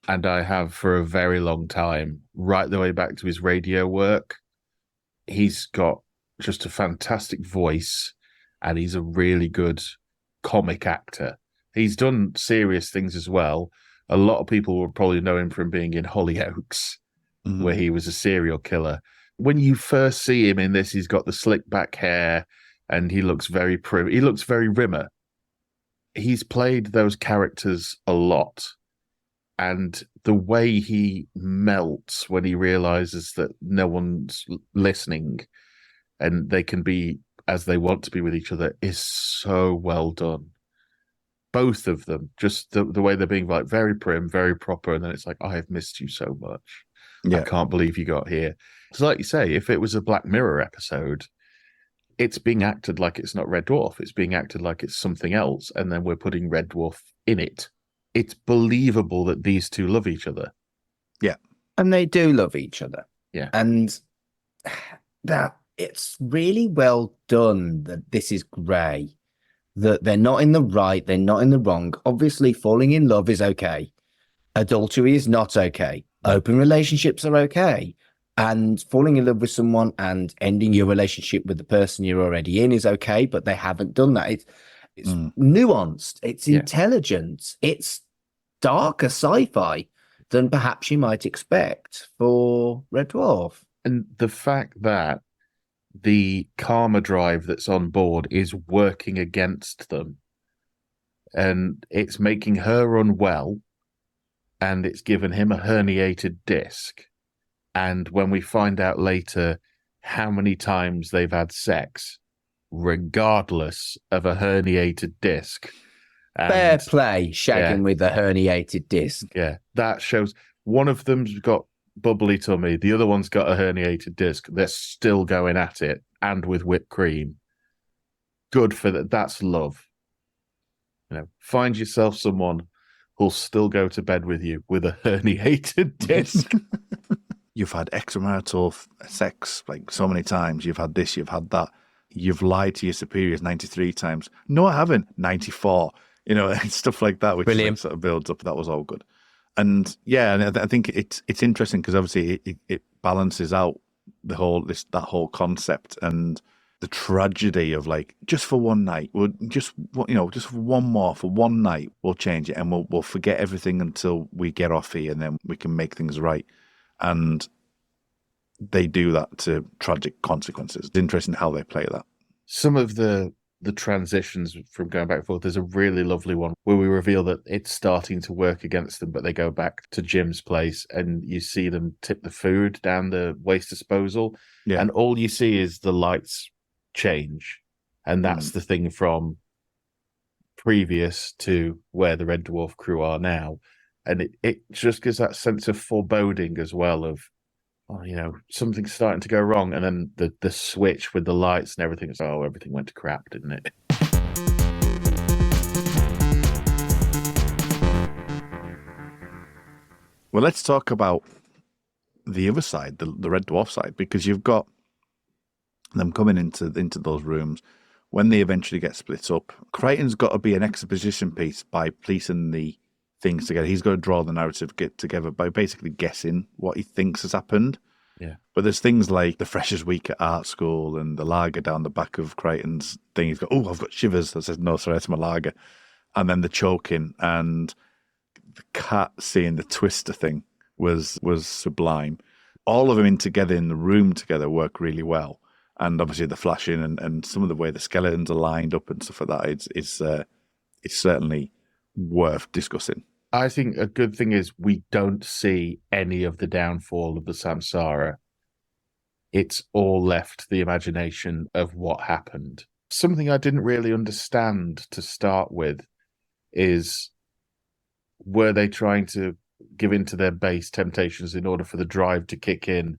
and I have for a very long time, right the way back to his radio work. He's got just a fantastic voice, and he's a really good comic actor. He's done serious things as well. A lot of people will probably know him from being in Hollyoaks, where he was a serial killer. When you first see him in this, he's got the slick back hair, and he looks very prim. He looks very Rimmer. He's played those characters a lot. And the way he melts when he realizes that no one's listening and they can be as they want to be with each other is so well done. Both of them, just the way they're being like very prim, very proper, and then it's like, I have missed you so much. Yeah. I can't believe you got here. So like you say, if it was a Black Mirror episode, it's being acted like it's not Red Dwarf. It's being acted like it's something else, and then we're putting Red Dwarf in it. It's believable that these two love each other. Yeah. And they do love each other. Yeah. And that it's really well done that this is grey. That they're not in the right, they're not in the wrong. Obviously, falling in love is okay. Adultery is not okay. Open relationships are okay. And falling in love with someone and ending your relationship with the person you're already in is okay, but they haven't done that. It's nuanced, it's intelligent, it's darker sci-fi than perhaps you might expect for Red Dwarf. And the fact that the karma drive that's on board is working against them, and it's making her unwell, and it's given him a herniated disc. And when we find out later how many times they've had sex, regardless of a herniated disc, Fair play, shagging with a herniated disc. Yeah, that shows one of them's got bubbly tummy, the other one's got a herniated disc. They're still going at it, and with whipped cream. Good for that. That's love. Find yourself someone who'll still go to bed with you with a herniated disc. You've had extramarital sex like so many times. You've had this, you've had that. You've lied to your superiors 93 times. No, I haven't. 94. Stuff like that, which Brilliant. Sort of builds up. That was all good. And yeah, and I think it's interesting because obviously it balances out that whole concept and the tragedy of like, just for one night, just one more for one night, we'll change it and we'll forget everything until we get off here and then we can make things right. And they do that to tragic consequences. It's interesting how they play that. Some of the transitions from going back and forth, there's a really lovely one where we reveal that it's starting to work against them, but they go back to Jim's place and you see them tip the food down the waste disposal. Yeah. And all you see is the lights change. And that's the thing from previous to where the Red Dwarf crew are now. And it just gives that sense of foreboding as well of, something's starting to go wrong. And then the switch with the lights and everything, everything went to crap, didn't it? Well, let's talk about the other side, the Red Dwarf side, because you've got them coming into those rooms. When they eventually get split up, Crichton's got to be an exposition piece by piecing the things together. He's got to draw the narrative together by basically guessing what he thinks has happened. Yeah. But there's things like the Freshers' Week at art school and the lager down the back of Crichton's thing. He's got, I've got shivers. I says, no, sorry, that's my lager. And then the choking and the cat seeing the twister thing was sublime. All of them together in the room together work really well. And obviously the flashing and some of the way the skeletons are lined up and stuff like that, it's certainly worth discussing. I think a good thing is we don't see any of the downfall of the Samsara. It's all left to the imagination of what happened. Something I didn't really understand to start with is, were they trying to give in to their base temptations in order for the drive to kick in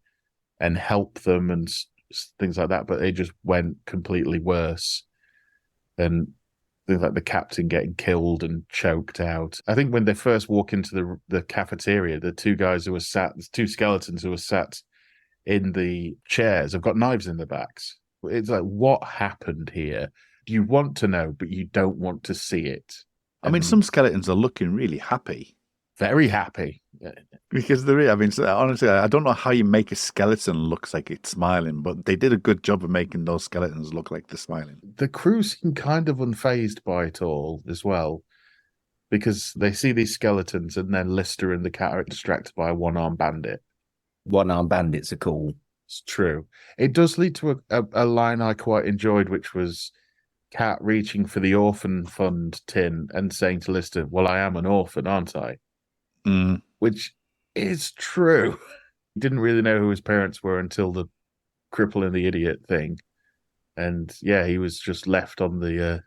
and help them and things like that? But they just went completely worse. And things like the captain getting killed and choked out. I think when they first walk into the cafeteria, the two skeletons who were sat in the chairs have got knives in their backs. It's like, what happened here? You want to know, but you don't want to see it. I mean, some skeletons are looking really happy. Very happy. Because honestly, I don't know how you make a skeleton look like it's smiling, but they did a good job of making those skeletons look like they're smiling. The crew seem kind of unfazed by it all as well, because they see these skeletons and then Lister and the cat are distracted by a one-armed bandit. One-armed bandits are cool. It's true. It does lead to a line I quite enjoyed, which was Cat reaching for the orphan fund tin and saying to Lister, well, I am an orphan, aren't I? Which is true. He didn't really know who his parents were until the cripple and the idiot thing. And yeah, he was just left on the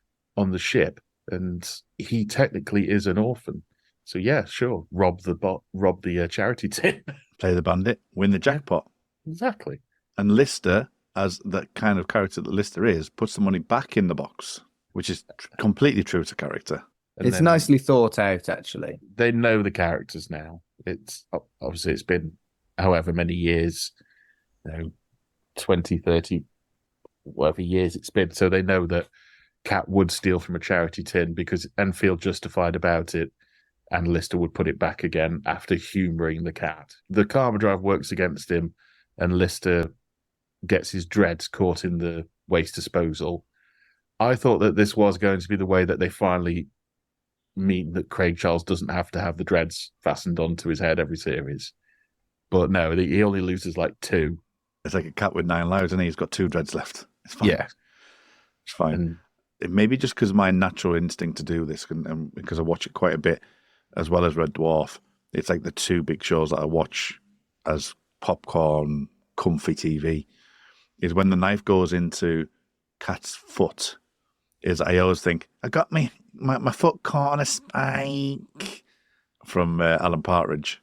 ship, and he technically is an orphan. So yeah, sure, rob the charity tin. Play the bandit, win the jackpot. Exactly. And Lister, as the kind of character that Lister is, puts the money back in the box, which is completely true to character. And it's nicely thought out, actually. They know the characters now. It's obviously it's been however many years, 20, 30, whatever years it's been. So they know that Cat would steal from a charity tin and feel justified about it. And Lister would put it back again after humouring the cat. The karma drive works against him, and Lister gets his dreads caught in the waste disposal. I thought that this was going to be the way that they finally mean that Craig Charles doesn't have to have the dreads fastened onto his head every series. But no, he only loses like 2. It's like a cat with 9 lives, and he's got 2 dreads left. It's fine. Yeah. It's fine. And maybe just because my natural instinct to do this, and because I watch it quite a bit, as well as Red Dwarf, it's like the 2 big shows that I watch as popcorn, comfy TV, is when the knife goes into Cat's foot, is I always think, I got me. my foot caught on a spike from Alan Partridge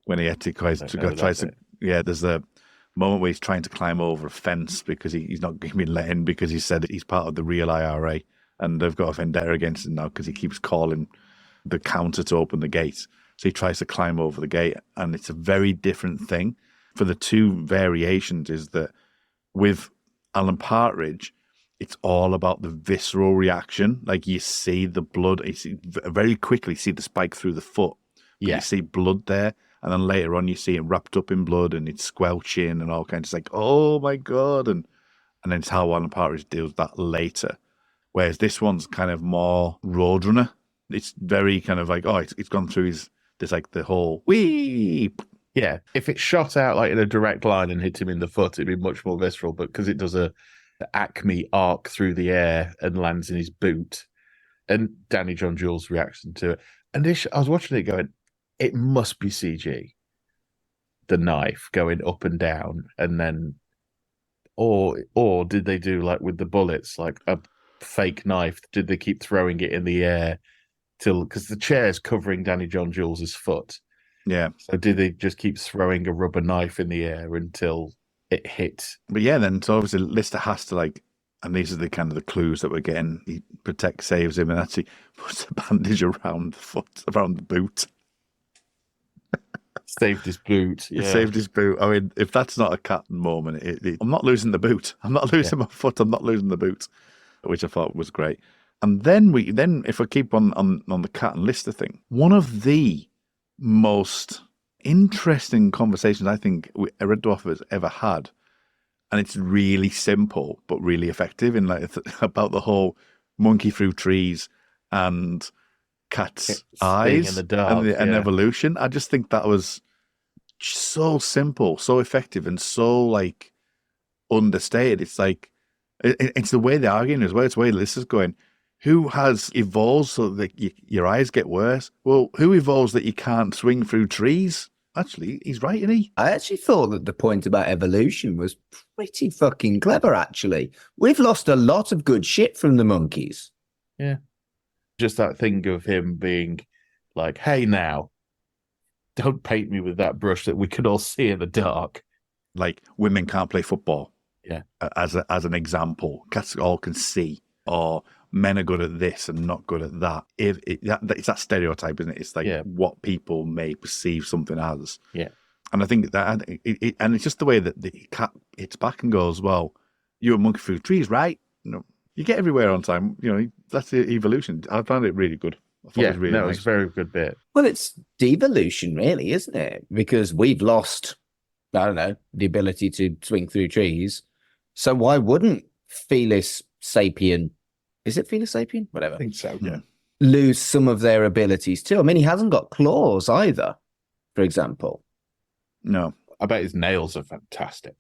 when he had to tries to. Yeah, there's a moment where he's trying to climb over a fence because he's not being let in because he said he's part of the real IRA and they've got a vendetta against him now because he keeps calling the counter to open the gate. So he tries to climb over the gate, and it's a very different thing. For the two variations is that with Alan Partridge, it's all about the visceral reaction. Like you see the blood, you see very quickly see the spike through the foot. You see blood there, and then later on you see it wrapped up in blood and it's squelching and all kinds of like, oh my God. And then it's how Alan Partridge deals with that later. Whereas this one's kind of more Roadrunner. It's very kind of like, it's gone through there's like the whole wee. Yeah, if it shot out like in a direct line and hit him in the foot, it'd be much more visceral. But because it does the Acme arc through the air and lands in his boot, and Danny John Jules' reaction to it, and I was watching it going, it must be CG. The knife going up and down, and then, or did they do like with the bullets, like a fake knife? Did they keep throwing it in the air because the chair's covering Danny John Jules' foot? Yeah. So did they just keep throwing a rubber knife in the air until it hit? But yeah, then so obviously Lister has to like, and these are the kind of the clues that we're getting. He saves him, and actually puts a bandage around the foot, around the boot. Saved his boot. Yeah. It saved his boot. I mean, if that's not a cat moment, I'm not losing the boot. I'm not losing my foot. I'm not losing the boot, which I thought was great. And then if I keep on the Cat and Lister thing, one of the most interesting conversations I think Red Dwarf has ever had, and it's really simple but really effective in like about the whole monkey through trees and cat's eyes in the dark, and evolution. I just think that was so simple, so effective, and so like understated. It's like it's the way they're arguing as well. It's the way Lister's going, who has evolved so that your eyes get worse? Well, who evolves that you can't swing through trees? Actually, he's right, isn't he? I actually thought that the point about evolution was pretty fucking clever, actually. We've lost a lot of good shit from the monkeys. Yeah. Just that thing of him being like, hey, now, don't paint me with that brush that we can all see in the dark. Like, women can't play football. Yeah. As an example. Cats all can see. Or men are good at this and not good at that. It's that stereotype, isn't it? It's like what people may perceive something as. Yeah. And I think that, and it's just the way that the cat hits back and goes, well, you're a monkey through trees, right? You get everywhere on time. That's the evolution. I found it really good. It was a very good bit. Well, it's devolution, really, isn't it? Because we've lost, I don't know, the ability to swing through trees. So why wouldn't Felis sapien, is it Felis sapien? Whatever. I think so, yeah. Lose some of their abilities too. I mean, he hasn't got claws either, for example. No. I bet his nails are fantastic.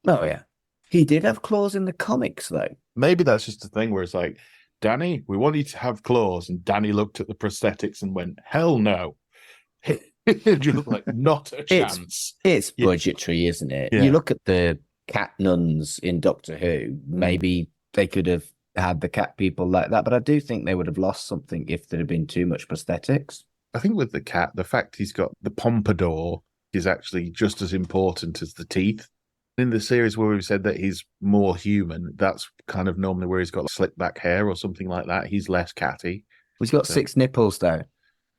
Oh, yeah. He did have claws in the comics, though. Maybe that's just a thing where it's like, Danny, we want you to have claws. And Danny looked at the prosthetics and went, hell no. Just like, not a chance. It's budgetary, isn't it? Yeah. You look at the cat nuns in Doctor Who, maybe they could have had the cat people like that, but I do think they would have lost something if there had been too much prosthetics. I think with the cat, the fact he's got the pompadour is actually just as important as the teeth. In the series where we've said that he's more human, that's kind of normally where he's got slick back hair or something like that. He's less catty. He's got 6 nipples, though.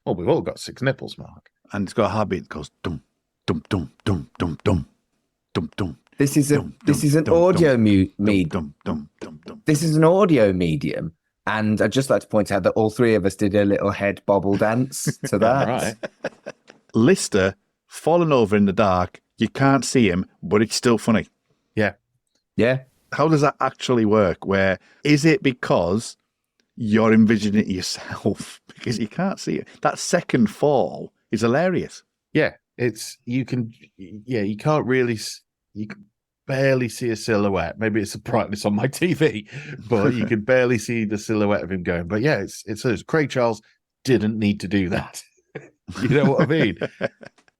Well, we've all got 6 nipples, Mark. And it's got a heartbeat that goes dum, dum, dum, dum, dum, dum, dum, dum. This is an audio medium. This is an audio medium, and I'd just like to point out that all 3 of us did a little head bobble dance to that. Right. Lister falling over in the dark. You can't see him, but it's still funny. Yeah. Yeah. How does that actually work? Where is it because you're envisioning it yourself because you can't see it? That second fall is hilarious. Yeah, you can barely see a silhouette. Maybe it's the brightness on my TV, but you can barely see the silhouette of him going. But yeah, it's Craig Charles didn't need to do that. You know what I mean?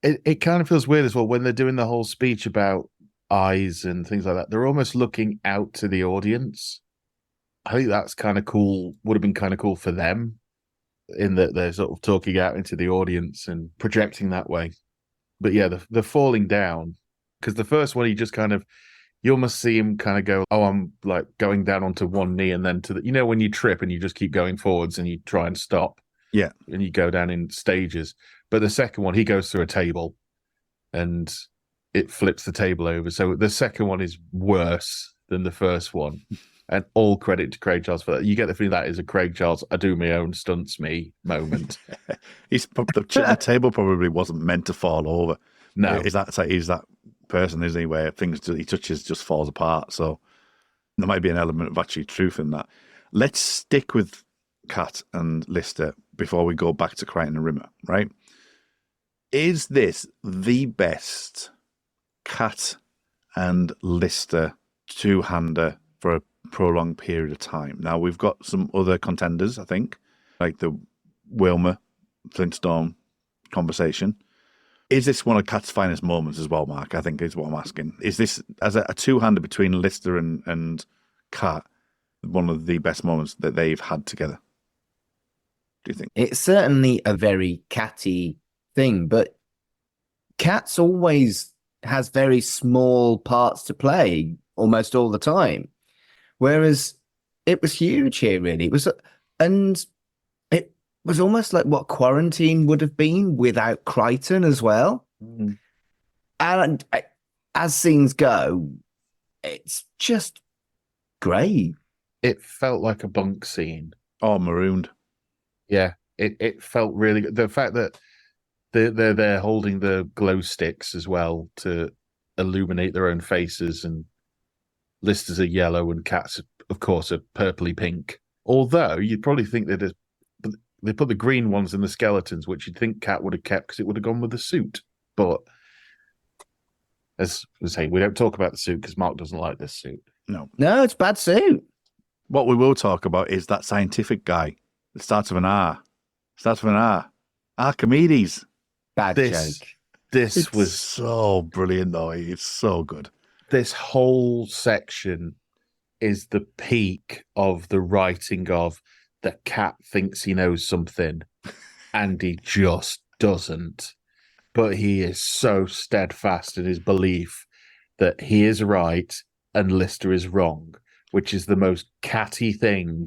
It kind of feels weird as well when they're doing the whole speech about eyes and things like that. They're almost looking out to the audience. I think that's kind of cool. Would have been kind of cool for them, in that they're sort of talking out into the audience and projecting that way. But yeah, the falling down, because the first one, he just kind of, you almost see him kind of go, oh, I'm like going down onto one knee and then to the, when you trip and you just keep going forwards and you try and stop. Yeah. And you go down in stages. But the second one, he goes through a table and it flips the table over. So the second one is worse than the first one. And all credit to Craig Charles for that. You get the feeling that is a Craig Charles, I do my own stunts me moment. The table probably wasn't meant to fall over. No. He's that person, isn't he, where things he touches just falls apart. So there might be an element of actually truth in that. Let's stick with Cat and Lister before we go back to Crichton and Rimmer, right? Is this the best Cat and Lister two-hander for a prolonged period of time? Now, we've got some other contenders, I think, like the Wilmer Flintstone conversation. Is this one of Cat's finest moments as well, Mark? I think is what I'm asking. Is this, as a two-hander between Lister and Cat, one of the best moments that they've had together? Do you think? It's certainly a very catty thing, but Cat's always has very small parts to play almost all the time. Whereas it was huge here, really. It was almost like what Quarantine would have been without Crichton as well. Mm. And as scenes go, it's just great. It felt like a bunk scene. Oh, marooned. Yeah, it felt really good. The fact that they're holding the glow sticks as well to illuminate their own faces, and Lister's a yellow and Cat's, of course, a purpley pink. Although you'd probably think that they put the green ones in the skeletons, which you'd think Cat would have kept because it would have gone with the suit. But as we say, we don't talk about the suit because Mark doesn't like this suit. No, it's a bad suit. What we will talk about is that scientific guy. It starts with an R. Archimedes. Bad joke. This was so brilliant, though. It's so good. This whole section is the peak of the writing of the Cat thinks he knows something and he just doesn't. But he is so steadfast in his belief that he is right and Lister is wrong, which is the most catty thing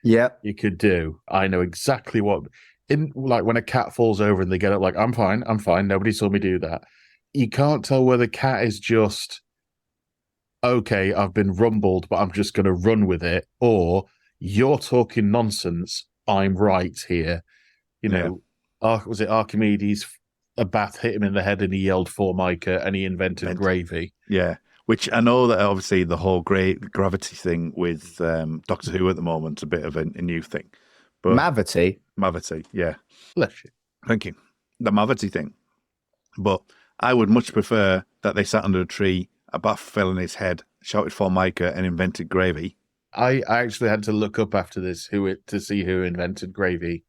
you could do. I know exactly what... like when a cat falls over and they get up like, I'm fine, nobody saw me do that. You can't tell whether Cat is just, okay, I've been rumbled, but I'm just going to run with it, or you're talking nonsense, I'm right here. Was it Archimedes? A bat hit him in the head and he yelled Formica and he invented gravy. Yeah. Which I know that obviously the whole gravity thing with Doctor Who at the moment is a bit of a new thing. But Mavity, yeah. Bless you. Thank you. The Mavity thing. But I would much prefer that they sat under a tree, a bat fell on his head, shouted Formica and invented gravy. I actually had to look up after this to see who invented gravy,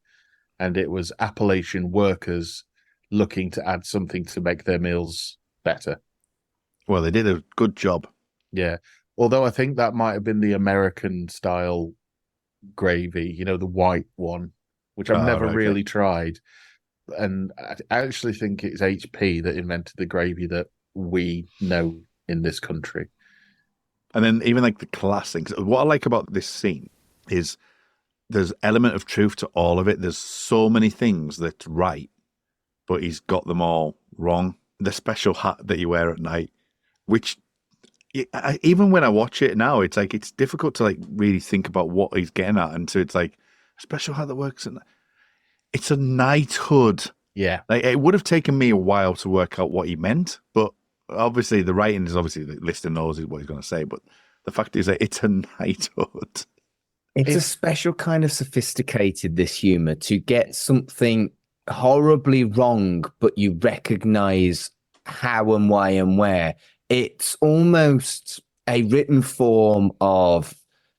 and it was Appalachian workers looking to add something to make their meals better. Well, they did a good job. Yeah. Although I think that might have been the American style gravy, the white one, which I've never really tried. And I actually think it's HP that invented the gravy that we know in this country. And then even like the classics. What I like about this scene is there's element of truth to all of it. There's so many things that's right, but he's got them all wrong. The special hat that you wear at night, which even when I watch it now, it's like it's difficult to like really think about what he's getting at. And so it's like a special hat that works at night. It's a knighthood. Yeah. Like it would have taken me a while to work out what he meant, but obviously the writing is obviously the listener knows what he's going to say. But the fact is that it's a knighthood. It's a special kind of sophisticated, this humor, to get something horribly wrong, but you recognize how and why and where. It's almost a written form of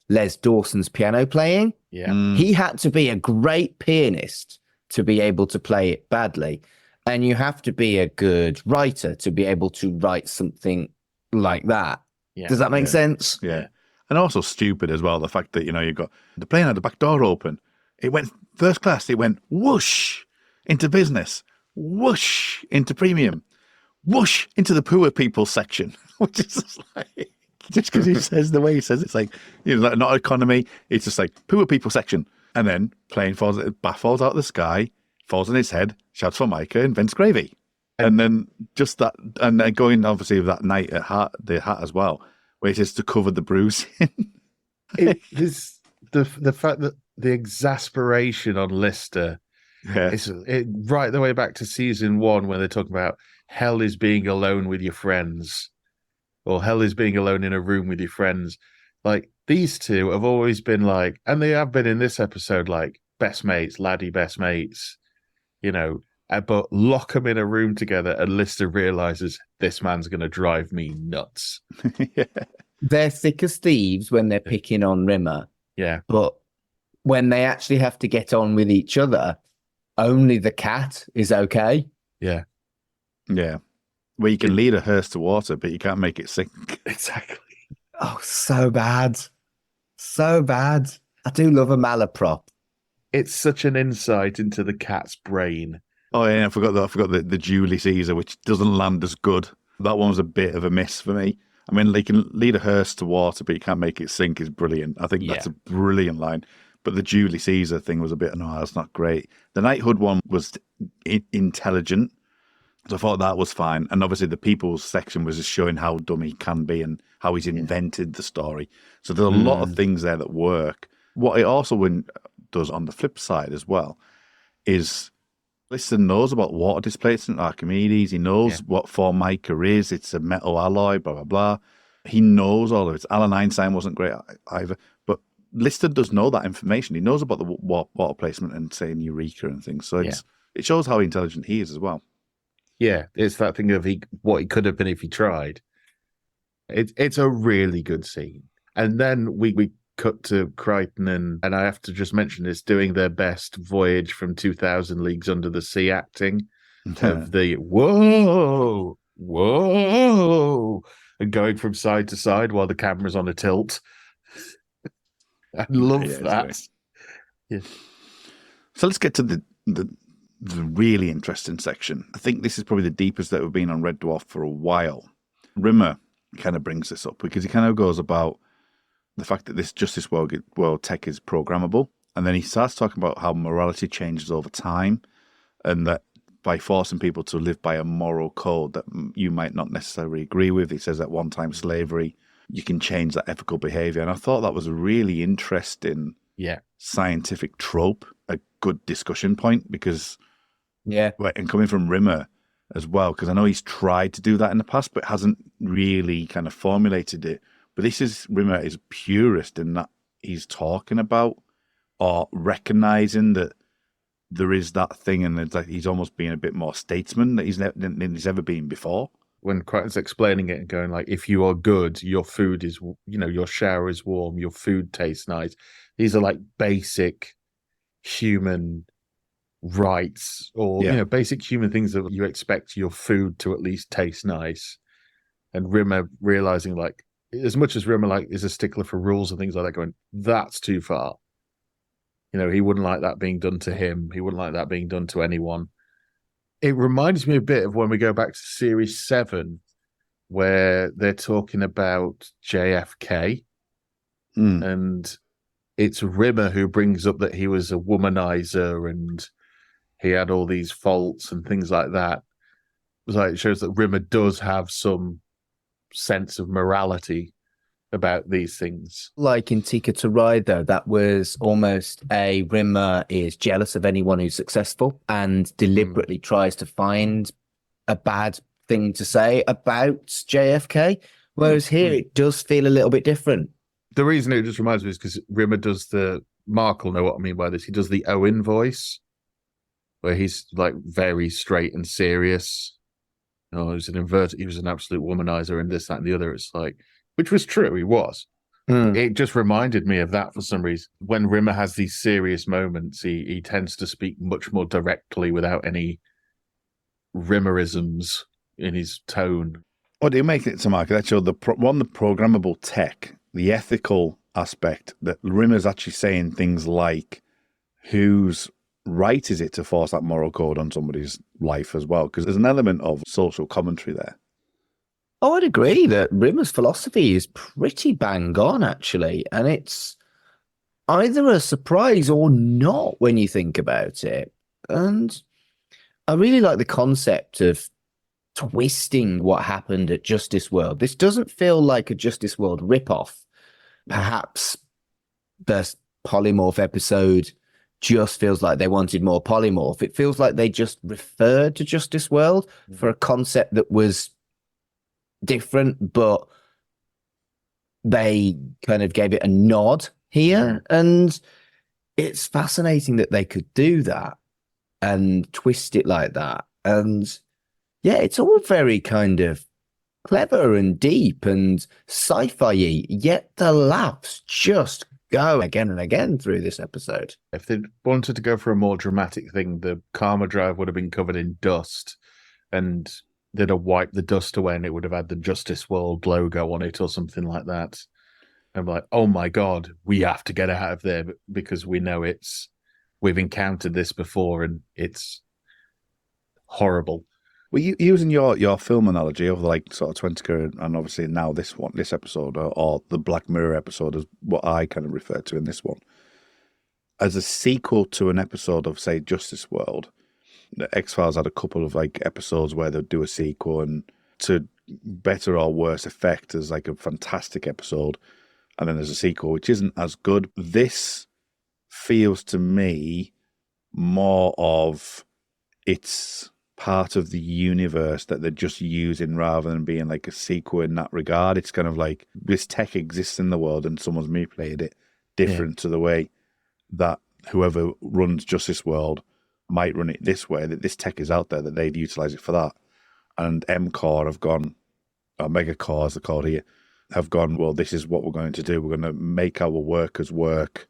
Les Dawson's piano playing. Yeah. He had to be a great pianist to be able to play it badly. And you have to be a good writer to be able to write something like that. Yeah. Does that make sense? Yeah. And also stupid as well, the fact that, you've got the plane had the back door open. It went first class, it went whoosh into business, whoosh into premium, whoosh into the poor people section, which is just like, just because he says the way he says it, it's like, like not economy, it's just like poor people section. And then plane falls out of the sky, falls on his head, shouts for Micah, invents gravy. And then just that, and then going obviously with that night at the hat as well, where he says to cover the bruising. The fact that the exasperation on Lister is right the way back to season 1 when they're talking about hell is being alone with your friends, or hell is being alone in a room with your friends. Like, these two have always been like, and they have been in this episode, like best mates, laddie best mates, but lock them in a room together and Lister realizes this man's going to drive me nuts. Yeah. They're thick as thieves when they're picking on Rimmer. Yeah. But when they actually have to get on with each other, only the cat is okay. Yeah. Yeah. Where you can lead a hearse to water, but you can't make it sink. Exactly. Oh, so bad. So bad. I do love a malaprop. It's such an insight into the cat's brain. Oh, yeah, I forgot the Julie Caesar, which doesn't land as good. That one was a bit of a miss for me. I mean, they can lead a hearse to water, but you can't make it sink is brilliant. I think that's a brilliant line. But the Julie Caesar thing was a bit, no, that's not great. The knighthood one was intelligent, so I thought that was fine. And obviously the people's section was just showing how dumb he can be and how he's invented the story. So there's a lot of things there that work. What it also does on the flip side as well is Lister knows about water displacement, Archimedes. He knows what Formica is. It's a metal alloy, blah, blah, blah. He knows all of it. Alan Einstein wasn't great either. But Lister does know that information. He knows about the water placement and, say, Eureka and things. So it shows how intelligent he is as well. Yeah, it's that thing of what he could have been if he tried. It's a really good scene. And then we cut to Crichton and I have to just mention this, doing their best Voyage from 2000 Leagues Under the Sea acting of the whoa, and going from side to side while the camera's on a tilt. I love that. Yeah. So let's get to the really interesting section. I think this is probably the deepest that we've been on Red Dwarf for a while. Rimmer kind of brings this up because he kind of goes about the fact that this Justice World tech is programmable. And then he starts talking about how morality changes over time and that by forcing people to live by a moral code that you might not necessarily agree with. He says at one time slavery, you can change that ethical behavior. And I thought that was a really interesting scientific trope, a good discussion point because, and coming from Rimmer as well, because I know he's tried to do that in the past, but hasn't really kind of formulated it. But Rimmer is purist in that he's talking about or recognizing that there is that thing, and it's like he's almost being a bit more statesman than he's ever been before. When Crichton's explaining it and going like, if you are good, your food is, your shower is warm, your food tastes nice. These are like basic human rights or, basic human things that you expect your food to at least taste nice. And Rimmer realizing like, as much as Rimmer like is a stickler for rules and things like that, going, that's too far. He wouldn't like that being done to him. He wouldn't like that being done to anyone. It reminds me a bit of when we go back to Series 7, where they're talking about JFK. And it's Rimmer who brings up that he was a womanizer and he had all these faults and things like that. It shows that Rimmer does have some sense of morality about these things. Like in Tika to Ride, though, that was almost a Rimmer is jealous of anyone who's successful and deliberately tries to find a bad thing to say about JFK. Whereas here it does feel a little bit different. The reason it just reminds me is because Rimmer does Mark will know what I mean by this. He does the Owen voice, where he's like very straight and serious. He was an absolute womanizer and this, that, and the other. It's like, which was true, he was. It just reminded me of that for some reason. When Rimmer has these serious moments, he tends to speak much more directly without any Rimmerisms in his tone. What do you make it to, Mark? That's the programmable tech the ethical aspect, that Rimmer's actually saying things like, whose right is it to force that moral code on somebody's life as well? Because there's an element of social commentary there. Oh, I'd agree that Rimmer's philosophy is pretty bang on, actually. And it's either a surprise or not when you think about it. And I really like the concept of twisting what happened at Justice World. This doesn't feel like a Justice World ripoff. Perhaps the polymorph episode just feels like they wanted more polymorph. It feels like they just referred to Justice World for a concept that was different, but they kind of gave it a nod here. And it's fascinating that they could do that and twist it like that. And yeah, it's all very kind of clever and deep and sci-fi-y, yet the laughs just go again and again through this episode. If they wanted to go for a more dramatic thing, the Karma Drive would have been covered in dust, and they'd have wiped the dust away, and it would have had the Justice World logo on it or something like that. I'm like, oh my God, we have to get out of there because we know we've encountered this before and it's horrible. Well, using your film analogy of like sort of 20 and obviously now this episode, or the Black Mirror episode is what I kind of refer to in this one, as a sequel to an episode of, say, Justice World. The X-Files had a couple of like episodes where they'd do a sequel, and to better or worse effect, as like a fantastic episode, and then there's a sequel which isn't as good. This feels to me more of it's part of the universe that they're just using rather than being like a sequel in that regard. It's kind of like this tech exists in the world and someone's manipulated it different to the way that whoever runs Justice World might run it this way, that this tech is out there, that they'd utilize it for that. And M-Core have gone, or Megacore as they're called here, have gone, well, this is what we're going to do. We're going to make our workers work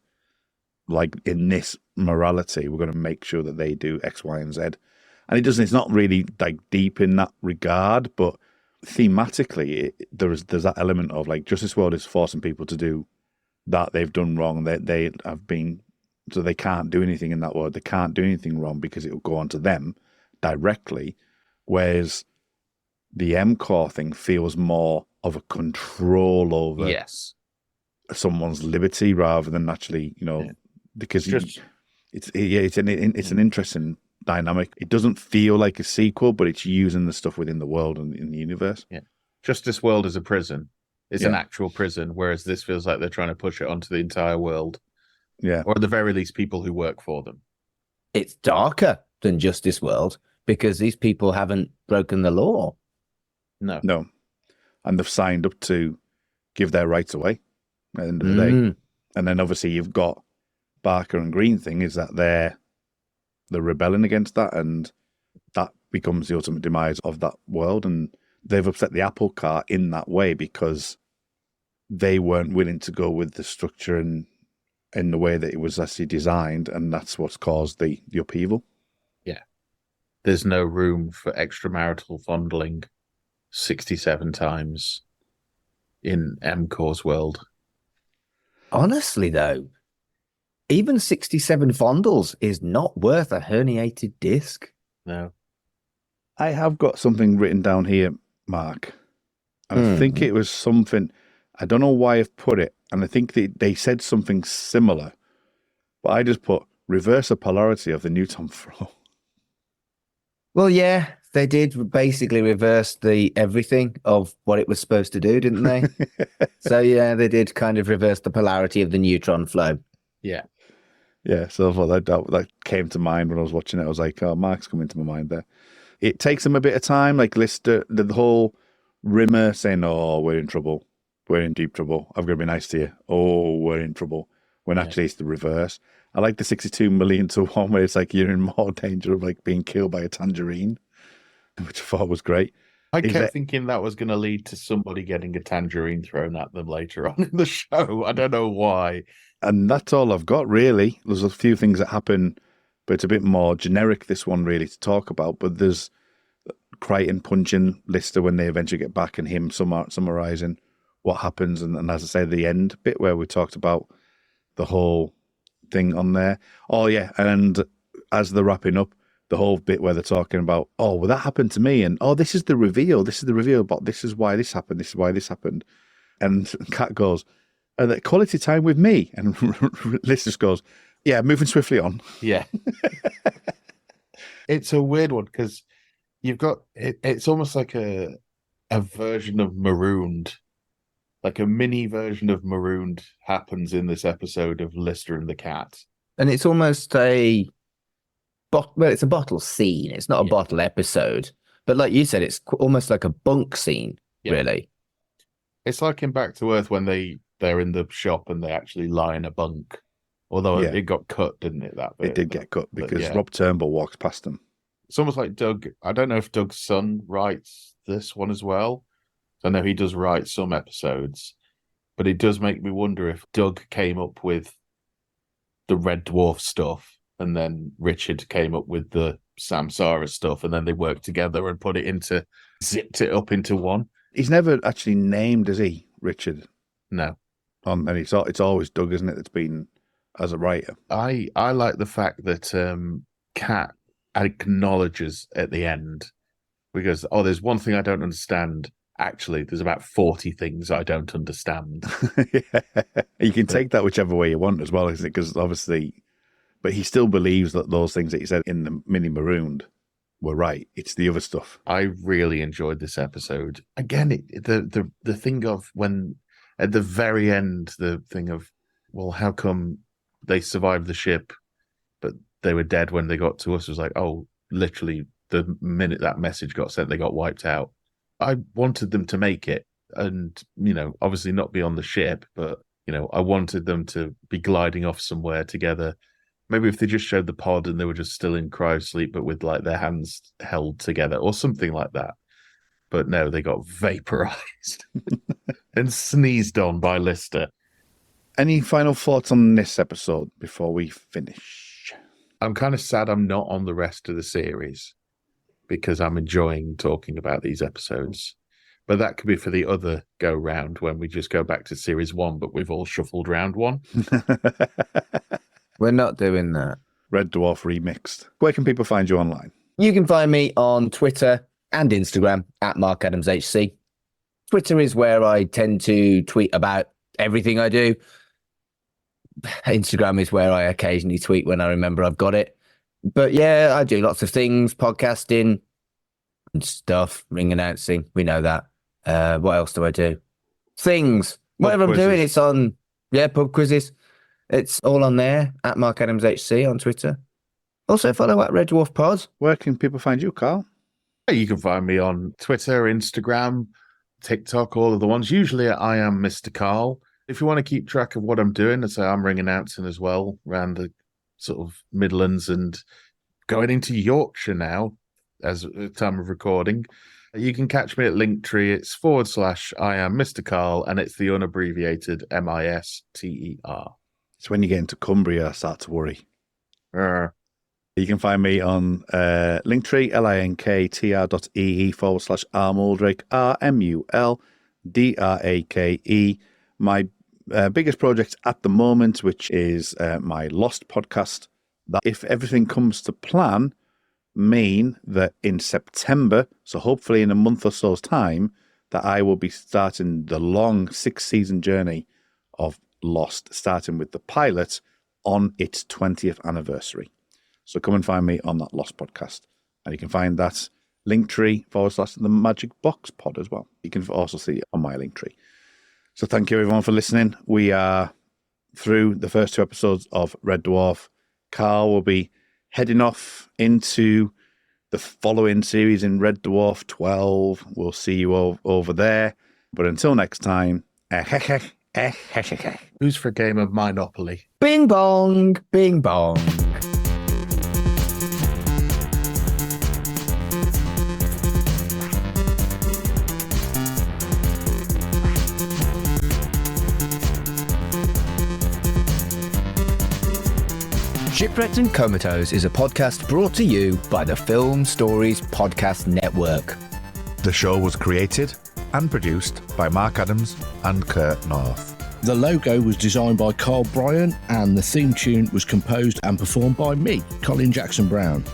like in this morality. We're going to make sure that they do X, Y, and Z. And it's not really like deep in that regard, but thematically, there's that element of like Justice World is forcing people to do that they've done wrong. They have been, so they can't do anything in that world. They can't do anything wrong because it will go on to them directly. Whereas the M-Core thing feels more of a control over someone's liberty rather than actually, because it's an interesting dynamic. It doesn't feel like a sequel, but it's using the stuff within the world and in the universe. Yeah. Justice World is a prison. It's an actual prison, whereas this feels like they're trying to push it onto the entire world. Yeah. Or at the very least, people who work for them. It's darker than Justice World because these people haven't broken the law. No. And they've signed up to give their rights away at the end of the day. And then obviously you've got Barker and Green thing is that they're rebelling against that, and that becomes the ultimate demise of that world. And they've upset the apple cart in that way because they weren't willing to go with the structure and in the way that it was actually designed, and that's what's caused the upheaval. Yeah. There's no room for extramarital fondling 67 times in M-Core's world. Honestly, though, even 67 fondles is not worth a herniated disc. No. I have got something written down here, Mark. And I think it was something, I don't know why I've put it, and I think they said something similar, but I just put reverse the polarity of the neutron flow. Well, yeah, they did basically reverse the everything of what it was supposed to do, didn't they? So, yeah, they did kind of reverse the polarity of the neutron flow. Yeah. Yeah, so I thought that came to mind when I was watching it. I was like, oh, Mark's coming to my mind there. It takes them a bit of time, like Lister, the whole Rimmer saying, oh, we're in trouble. We're in deep trouble. I'm going to be nice to you. Oh, we're in trouble. When actually it's the reverse. I like the 62 million to 1 where it's like you're in more danger of like being killed by a tangerine, which I thought was great. I kept thinking that was going to lead to somebody getting a tangerine thrown at them later on in the show. I don't know why. And that's all I've got, really. There's a few things that happen, but it's a bit more generic, this one, really, to talk about. But there's Crichton punching Lister when they eventually get back and him summarising what happens. And as I say, the end bit where we talked about the whole thing on there. Oh, yeah. And as they're wrapping up, the whole bit where they're talking about, oh, well, that happened to me. And, oh, this is the reveal. This is the reveal. But this is why this happened. This is why this happened. And Kat goes, quality time with me. And Liz just goes, yeah, moving swiftly on. Yeah. It's a weird one because you've got, it's almost like a version of Marooned. Like a mini version of Marooned happens in this episode of Lister and the Cat. And it's almost it's a bottle scene. It's not a bottle episode. But like you said, it's almost like a bunk scene, really. It's like in Back to Earth when they're in the shop and they actually lie in a bunk. Although it got cut, didn't it? That bit, it did get cut because Rob Turnbull walks past them. It's almost like Doug. I don't know if Doug's son writes this one as well. I know he does write some episodes, but it does make me wonder if Doug came up with the Red Dwarf stuff and then Richard came up with the Samsara stuff and then they worked together and zipped it up into one. He's never actually named, is he, Richard? No. And it's always Doug, isn't it, that's been as a writer. I like the fact that Kat acknowledges at the end because, there's one thing I don't understand. Actually, there's about 40 things I don't understand. You can take that whichever way you want as well, isn't it? Because obviously, but he still believes that those things that he said in the mini Marooned were right. It's the other stuff. I really enjoyed this episode. Again, the thing of when at the very end, the thing of, well, how come they survived the ship, but they were dead when they got to us? Was like, oh, literally the minute that message got sent, they got wiped out. I wanted them to make it and, obviously not be on the ship, but, I wanted them to be gliding off somewhere together. Maybe if they just showed the pod and they were just still in cryosleep, but with like their hands held together or something like that. But no, they got vaporized and sneezed on by Lister. Any final thoughts on this episode before we finish? I'm kind of sad I'm not on the rest of the series because I'm enjoying talking about these episodes. But that could be for the other go round when we just go back to series 1, but we've all shuffled round one. We're not doing that. Red Dwarf remixed. Where can people find you online? You can find me on Twitter and Instagram at MarkAdamsHC. Twitter is where I tend to tweet about everything I do. Instagram is where I occasionally tweet when I remember I've got it. But yeah, I do lots of things, podcasting and stuff, ring announcing. We know that. What else do I do? Things. Whatever I'm doing, it's on, pub quizzes. It's all on there at MarkAdamsHC on Twitter. Also follow at Red Dwarf Pod. Where can people find you, Carl? You can find me on Twitter, Instagram, TikTok, all of the ones. Usually I am Mr. Carl. If you want to keep track of what I'm doing, I'd say I'm ring announcing as well around the sort of Midlands and going into Yorkshire now as the time of recording. You can catch me at Linktree. It's / I am Mr. Carl, and it's the unabbreviated MISTER. It's when you get into Cumbria, I start to worry. You can find me on Linktree, linktr.ee /Armuldrake, RMULDRAKE. My biggest project at the moment, which is my Lost podcast, that if everything comes to plan, mean that in September, so hopefully in a month or so's time, that I will be starting the long 6-season journey of Lost, starting with the pilot on its 20th anniversary. So come and find me on that Lost podcast. And you can find that Linktree / the Magic Box Pod as well. You can also see it on my Linktree. So thank you everyone for listening. We are through the first 2 episodes of Red Dwarf. Carl will be heading off into the following series in Red Dwarf 12. We'll see you over there. But until next time, who's for a game of Monopoly? Bing bong, bing bong. Shipwrecked and Comatose is a podcast brought to you by the Film Stories Podcast Network. The show was created, and produced by Mark Adams and Kurt North. The logo was designed by Carl Bryan, and the theme tune was composed and performed by me, Colin Jackson Brown.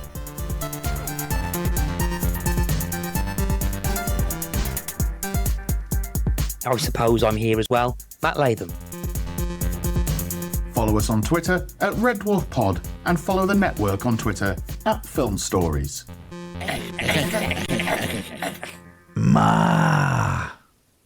I suppose I'm here as well, Matt Latham. Follow us on Twitter at Red Dwarf Pod and follow the network on Twitter at Film Stories. Ma.